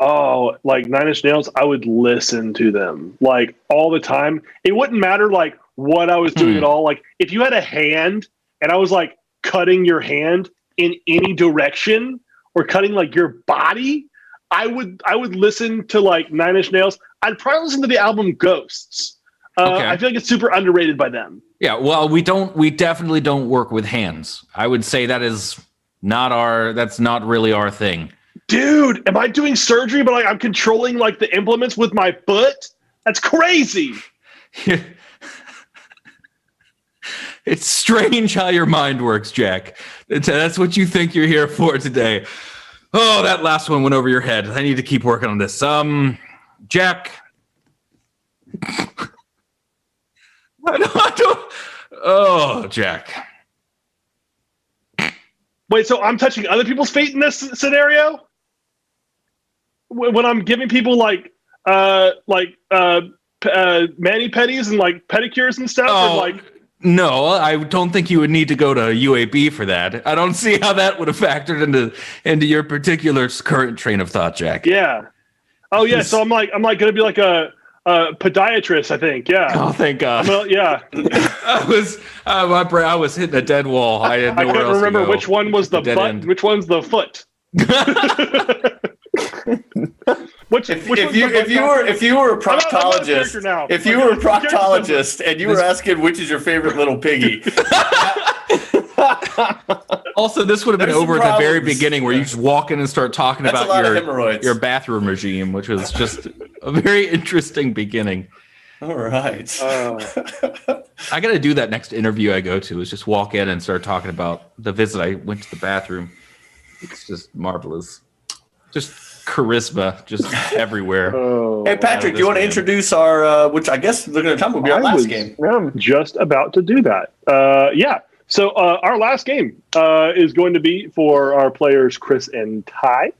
C: Oh, like 9 Inch Nails, I would listen to them like all the time. It wouldn't matter like what I was doing at all. Like if you had a hand and I was like cutting your hand in any direction or cutting like your body, I would listen to like 9 Inch Nails. I'd probably listen to the album Ghosts. Okay. I feel like it's super underrated by them.
E: Yeah, well, we definitely don't work with hands. I would say that's not really our thing.
C: Dude, am I doing surgery, but like I'm controlling like the implements with my foot? That's crazy.
E: It's strange how your mind works, Jack. That's what you think you're here for today. Oh, that last one went over your head. I need to keep working on this. Jack. I don't. Oh, Jack.
C: Wait, so I'm touching other people's feet in this scenario? When I'm giving people mani pedis and like pedicures and stuff?
E: Oh,
C: And, like,
E: no, I don't think you would need to go to UAB for that. I don't see how that would have factored into your particular current train of thought, Jack.
C: yeah. Oh yeah. So I'm gonna be like a podiatrist, I think. Yeah.
E: Oh, thank God.
C: Yeah.
E: I was hitting a dead wall. I had
C: I
E: nowhere
C: couldn't
E: else to
C: remember
E: go.
C: which one was the
E: Dead
C: butt,
E: end.
C: which one's the foot.
A: If you were a proctologist,
C: now.
A: if you were a proctologist and you were asking which is your favorite little piggy,
E: Also, this would have been
A: There's
E: over
A: some
E: at the very
A: problems.
E: beginning where you just walk in and start talking
A: That's a
E: about
A: lot of hemorrhoids.
E: your bathroom regime, which was just a very interesting beginning.
A: all right.
E: I got to do that next interview I go to is just walk in and start talking about the visit I went to the bathroom. It's just marvelous. Just charisma, just everywhere.
A: Hey Patrick, do you want to introduce our, which I guess looking at the time will be our last game?
C: I'm just about to do that. Yeah. So our last game is going to be for our players Chris and Ty.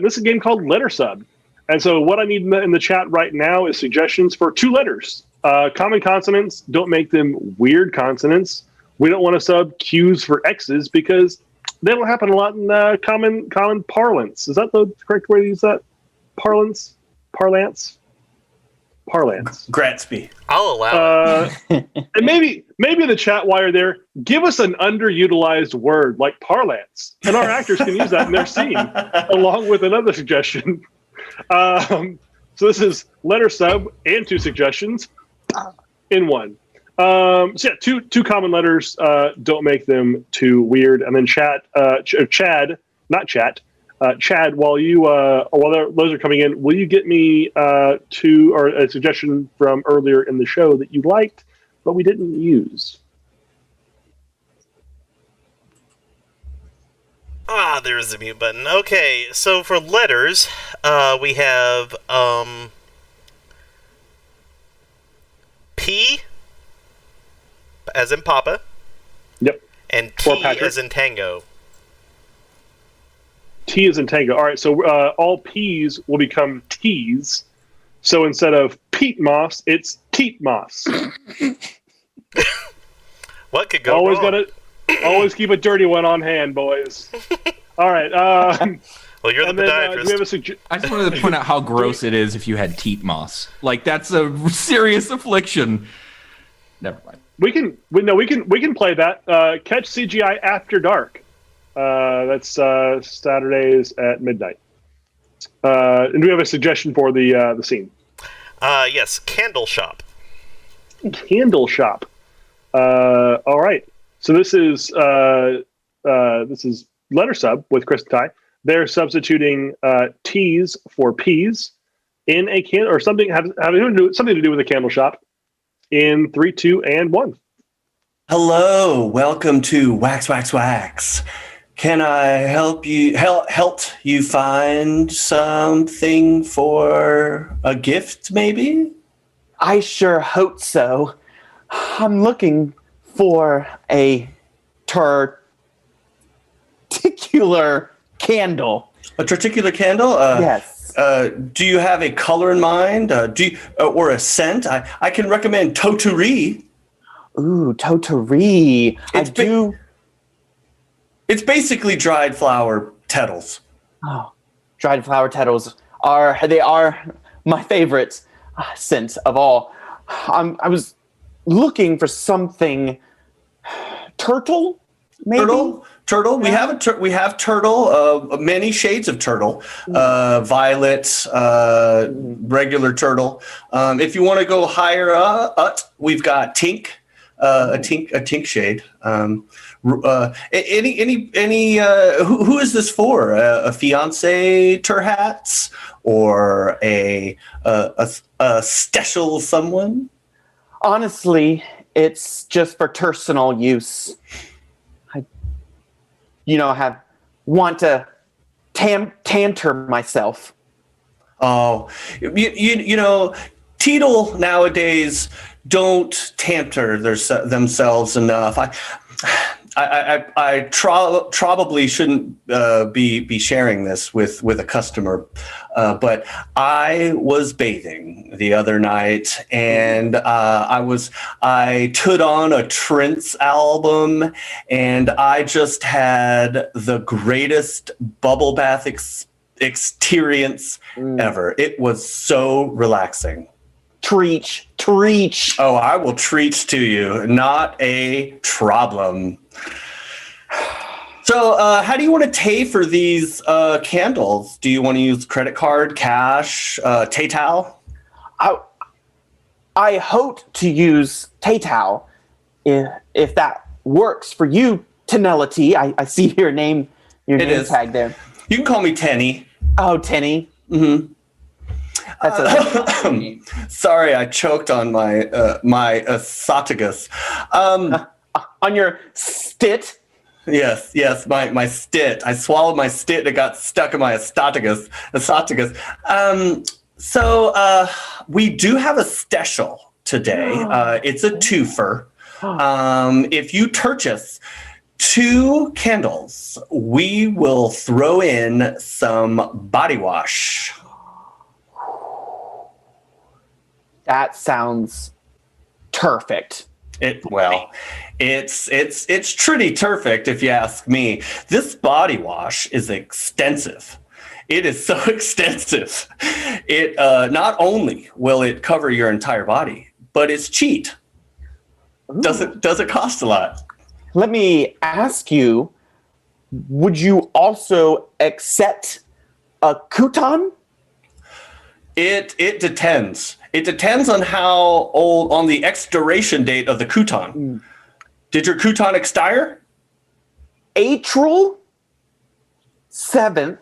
C: This is a game called Letter Sub. And so what I need in the chat right now is suggestions for 2 letters. Common consonants, don't make them weird consonants. We don't want to sub Q's for X's because they don't happen a lot in common parlance. Is that the correct way to use that? Parlance?
A: Gratsby.
B: I'll allow it.
C: And maybe in the chat while you're there, give us an underutilized word like parlance, and our actors can use that in their scene, along with another suggestion. So this is letter sub and 2 suggestions in one. So yeah, two common letters. Don't make them too weird. And then Chad, while those are coming in, will you get me a suggestion from earlier in the show that you liked but we didn't use?
B: There's the mute button. Okay, so for letters, we have P as in Papa.
C: Yep.
B: And
C: Or
B: T
C: Patrick.
B: as in Tango.
C: T is in tango. All right, so all P's will become T's. So instead of Pete Moss, it's Teat Moss.
B: What could go
C: Always
B: wrong?
C: always keep a dirty one on hand, boys. All right.
B: Well, you're the
C: and then, do we have
B: podiatrist.
E: I just wanted to point out how gross it is if you had teat moss. Like that's a serious affliction. Never mind.
C: we can play that. Catch CGI After Dark. That's Saturdays at midnight. And do we have a suggestion for the scene?
B: Yes, Candle Shop.
C: Candle Shop. All right. So this is letter sub with Chris and Ty. They're substituting T's for P's in a can or something having something to do with a candle shop. In 3, 2, and 1.
A: Hello, welcome to Wax Wax Wax. Can I help you find something for a gift, maybe?
D: I sure hope so. I'm looking for a particular candle.
A: A particular candle?
D: Yes.
A: Do you have a color in mind? Or a scent? I can recommend Toturi.
D: Ooh, Toturi.
A: It's It's basically dried flower petals.
D: Oh, dried flower petals are my favorite scent of all. I was looking for something turtle, maybe.
A: Turtle. We have turtle. Many shades of turtle. Violet, regular turtle. If you want to go higher up, we've got Tink. a tink shade. Who is this for? A fiance, perhaps, or a special someone?
D: Honestly, it's just for personal use. I, want to tanter myself.
A: Oh, Teetle nowadays don't tamper themselves enough. I probably shouldn't be sharing this with a customer, but I was bathing the other night, and I put on a Trent's album, and I just had the greatest bubble bath experience ever. It was so relaxing.
D: Treach.
A: Oh, I will treat to you. Not a problem. So, how do you want to pay for these candles? Do you want to use credit card, cash, PayPal?
D: I hope to use PayPal if that works for you, Tenellity. I see your name tag there.
A: You can call me Tenny.
D: Oh, Tenny.
A: Mm-hmm.
D: That's a
A: sorry, I choked on my esophagus.
D: On your stit?
A: Yes, my stit. I swallowed my stit and it got stuck in my esophagus. So we do have a special today. It's a twofer. If you purchase 2 candles, we will throw in some body wash.
D: That sounds perfect.
A: It's pretty perfect if you ask me. This body wash is extensive. It is so extensive. It not only will it cover your entire body, but it's cheap. Doesn't cost a lot.
D: Let me ask you, would you also accept a coupon?
A: It depends. It depends on how old, on the expiration date of the coupon. Did your coupon expire?
D: April 7th,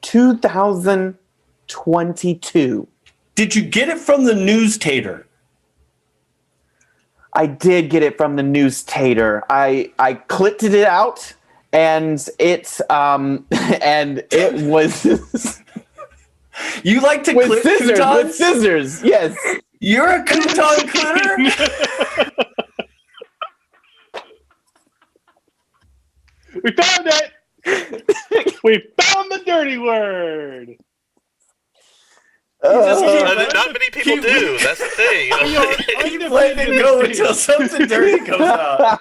D: 2022.
A: Did you get it from the newstater?
D: I did get it from the newstater. I clipped it out, and it was
A: You like to clip
D: scissors,
A: coupons?
D: with scissors, yes.
A: You're a coupon clipper?
C: We found it! We found the dirty word!
B: Not many people do. That's the thing.
A: Keep letting it go until something dirty comes out.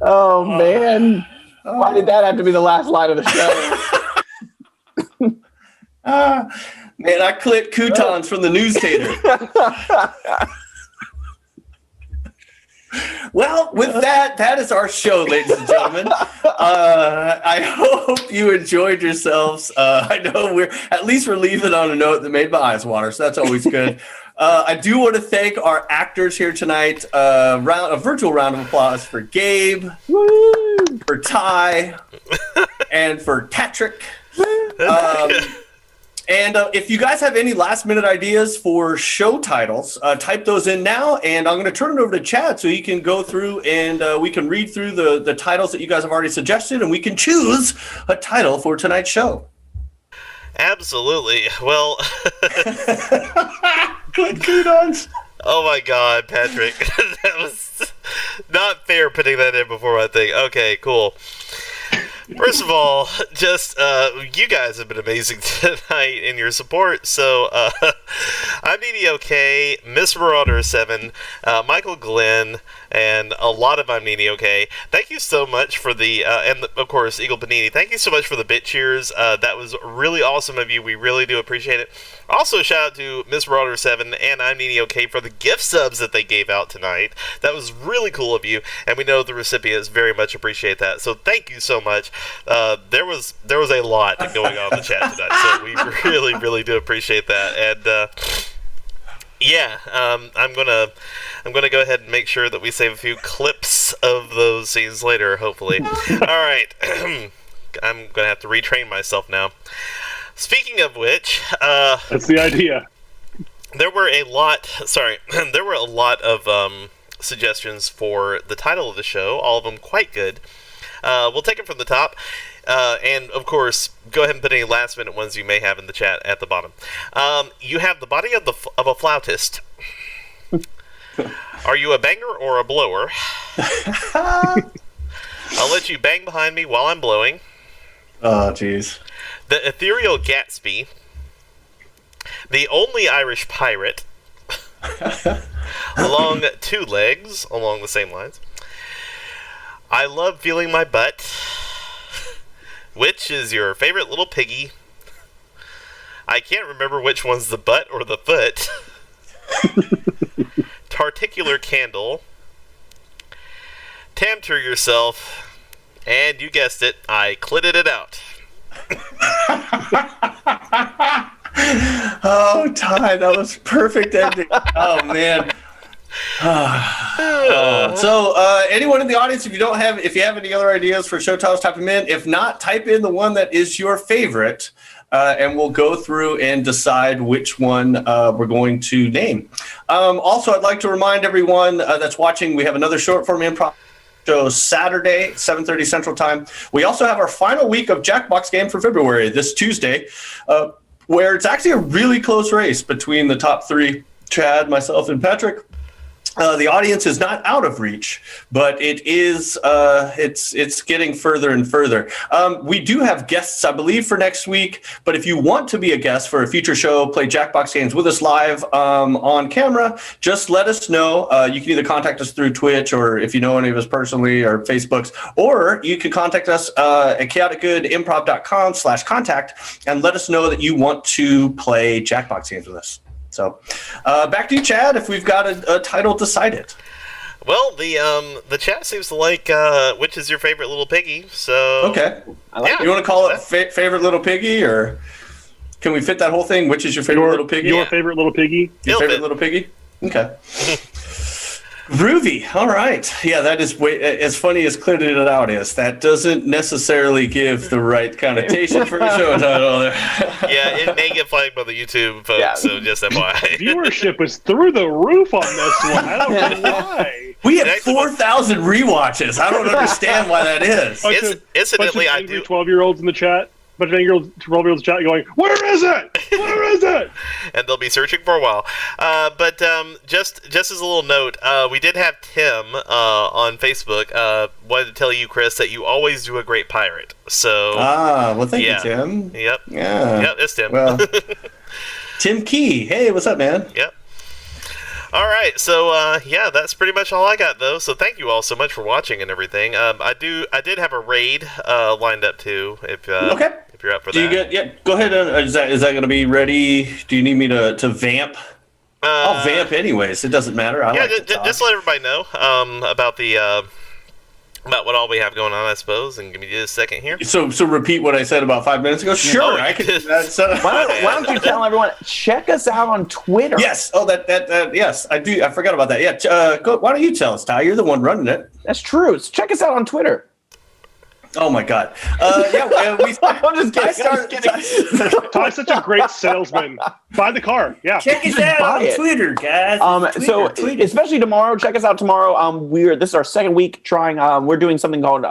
D: Oh, man. Why did that have to be the last line of the show?
A: Man, I clipped coupons from the newstater. Well, with that is our show, ladies and gentlemen. I hope you enjoyed yourselves. I know we're leaving on a note that made my eyes water, so that's always good. I do want to thank our actors here tonight. A virtual round of applause for Gabe, for Ty, and for Patrick. And if you guys have any last-minute ideas for show titles, type those in now, and I'm going to turn it over to Chad so he can go through and we can read through the titles that you guys have already suggested, and we can choose a title for tonight's show.
B: Absolutely. Well,
A: Good kudos.
B: Oh my God, Patrick. That was not fair putting that in before my thing. Okay, cool. First of all, just you guys have been amazing tonight in your support. So I'm Needy OK, Miss Marauder 7, Michael Glenn, and a lot of I'm Needy OK. Thank you so much for the of course Eagle Panini. Thank you so much for the bit cheers. That was really awesome of you. We really do appreciate it. Also, shout out to Miss Marauder 7 and I'm Needy OK for the gift subs that they gave out tonight. That was really cool of you, and we know the recipients very much appreciate that. So thank you so much. There was a lot going on in the chat tonight, so we really do appreciate that. And Yeah, I'm gonna go ahead and make sure that we save a few clips of those scenes later. Hopefully. All right, I'm gonna have to retrain myself now. Speaking of which,
C: That's the idea.
B: there were a lot. Sorry, there were a lot of suggestions for the title of the show. All of them quite good. We'll take them from the top. And of course, go ahead and put any last-minute ones you may have in the chat at the bottom. You have the body of a flautist. Are you a banger or a blower? I'll let you bang behind me while I'm blowing.
A: Oh, jeez.
B: The ethereal Gatsby. The only Irish pirate. Along two legs, along the same lines. I love feeling my butt. Which is your favorite little piggy? I can't remember which one's the butt or the foot. Tarticular candle. Tamter yourself. And you guessed it, I clitted it out.
A: Oh, Ty, that was perfect ending. Oh, man. So anyone in the audience, if you have any other ideas for show titles, type them in. If not, type in the one that is your favorite, and we'll go through and decide which one we're going to name. Also, I'd like to remind everyone that's watching, we have another short form improv show Saturday, 7:30 Central Time. We also have our final week of Jackbox game for February, this Tuesday, where it's actually a really close race between the top three, Chad, myself, and Patrick. The audience is not out of reach, but it is. It's getting further and further. We do have guests, I believe, for next week. But if you want to be a guest for a future show, play Jackbox games with us live on camera, just let us know. You can either contact us through Twitch, or if you know any of us personally, or Facebooks, or you can contact us at chaoticgoodimprov.com/contact and let us know that you want to play Jackbox games with us. So, back to you, Chad. If we've got a title decided.
B: Well, the chat seems to like which is your favorite little piggy. So
A: okay, you want to call it favorite little piggy, or can we fit that whole thing? Which is your favorite little piggy?
C: Your favorite little piggy.
A: Your favorite little piggy. Okay. Groovy. All right. Yeah, that is as funny as clearing it out is. That doesn't necessarily give the right connotation for a show title there.
B: Yeah, it may get flagged by the YouTube folks, so just FYI.
C: Viewership was through the roof on this one. I don't know why.
A: We had 4,000 rewatches. I don't understand why that is.
B: Incidentally, I do.
C: 12-year-olds in the chat. But 12-year-olds in the chat going, "Where is it? Where is it?"
B: And they'll be searching for a while. But just as a little note, we did have Tim on Facebook. Wanted to tell you, Chris, that you always do a great pirate. So
A: well, thank you, Tim.
B: Yep.
A: Yeah.
B: Yep. It's Tim.
A: Well, Tim Key. Hey, what's up, man?
B: Yep. All right, so that's pretty much all I got, though. So thank you all so much for watching and everything. I did have a raid lined up too. If you're up for that.
A: Go ahead. Is that going to be ready? Do you need me to vamp? I'll vamp anyways. It doesn't matter.
B: Just let everybody know about the about what all we have going on, I suppose, and give me just a second here.
A: So repeat what I said about 5 minutes ago. Sure, I could.
D: Why don't you tell everyone? Check us out on Twitter.
A: Yes. Oh, that. Yes, I do. I forgot about that. Yeah. Why don't you tell us, Ty? You're the one running it.
D: That's true. So check us out on Twitter.
A: Oh my God. I'm
D: just kidding.
C: Ty's such a great salesman. Buy the car. Yeah.
A: Check us out on Twitter, guys.
D: Twitter. Especially tomorrow. Check us out tomorrow. This is our second week trying. We're doing something called.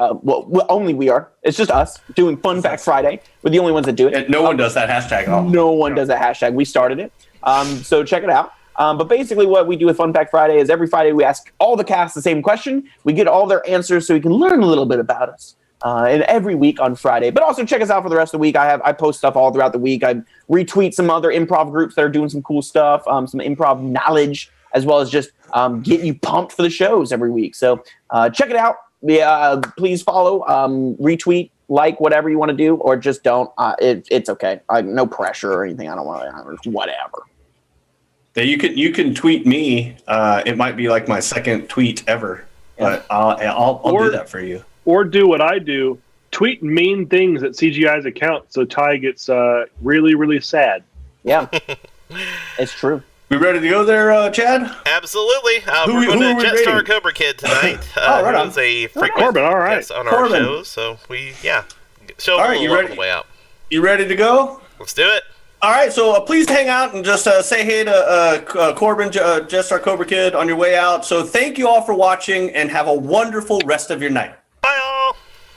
D: Only we are. It's just us doing Fun Fact Friday. We're the only ones that do it.
A: And no one does that hashtag at all.
D: No one does that hashtag. We started it. So check it out. But basically what we do with Fun Fact Friday is every Friday we ask all the cast the same question. We get all their answers so we can learn a little bit about us. And every week on Friday. But also check us out for the rest of the week. I post stuff all throughout the week. I retweet some other improv groups that are doing some cool stuff, some improv knowledge, as well as just getting you pumped for the shows every week. So check it out. Please follow, retweet, like, whatever you want to do, or just don't. It's okay. No pressure or anything. I don't want to. Whatever.
A: You can tweet me. It might be like my second tweet ever, but I'll do that for you.
C: Or do what I do, tweet mean things at CGI's account so Ty gets really, really sad.
D: Yeah, it's true.
A: We ready to go there, Chad?
B: Absolutely.
A: Who
B: We're
A: are
B: going
A: we
B: to Jetstar
A: rating?
B: Cobra Kid tonight.
A: Oh, right on.
B: Who's a frequent
C: Corbin, all right.
B: guest on our
A: Corbin.
B: show. So show
A: All
B: him
A: right,
B: a
A: you
B: little love
A: ready?
B: on the way out.
A: You ready to go?
B: Let's do it.
A: All right, so please hang out and just say hey to Corbin, Jetstar Cobra Kid on your way out. So thank you all for watching and have a wonderful rest of your night.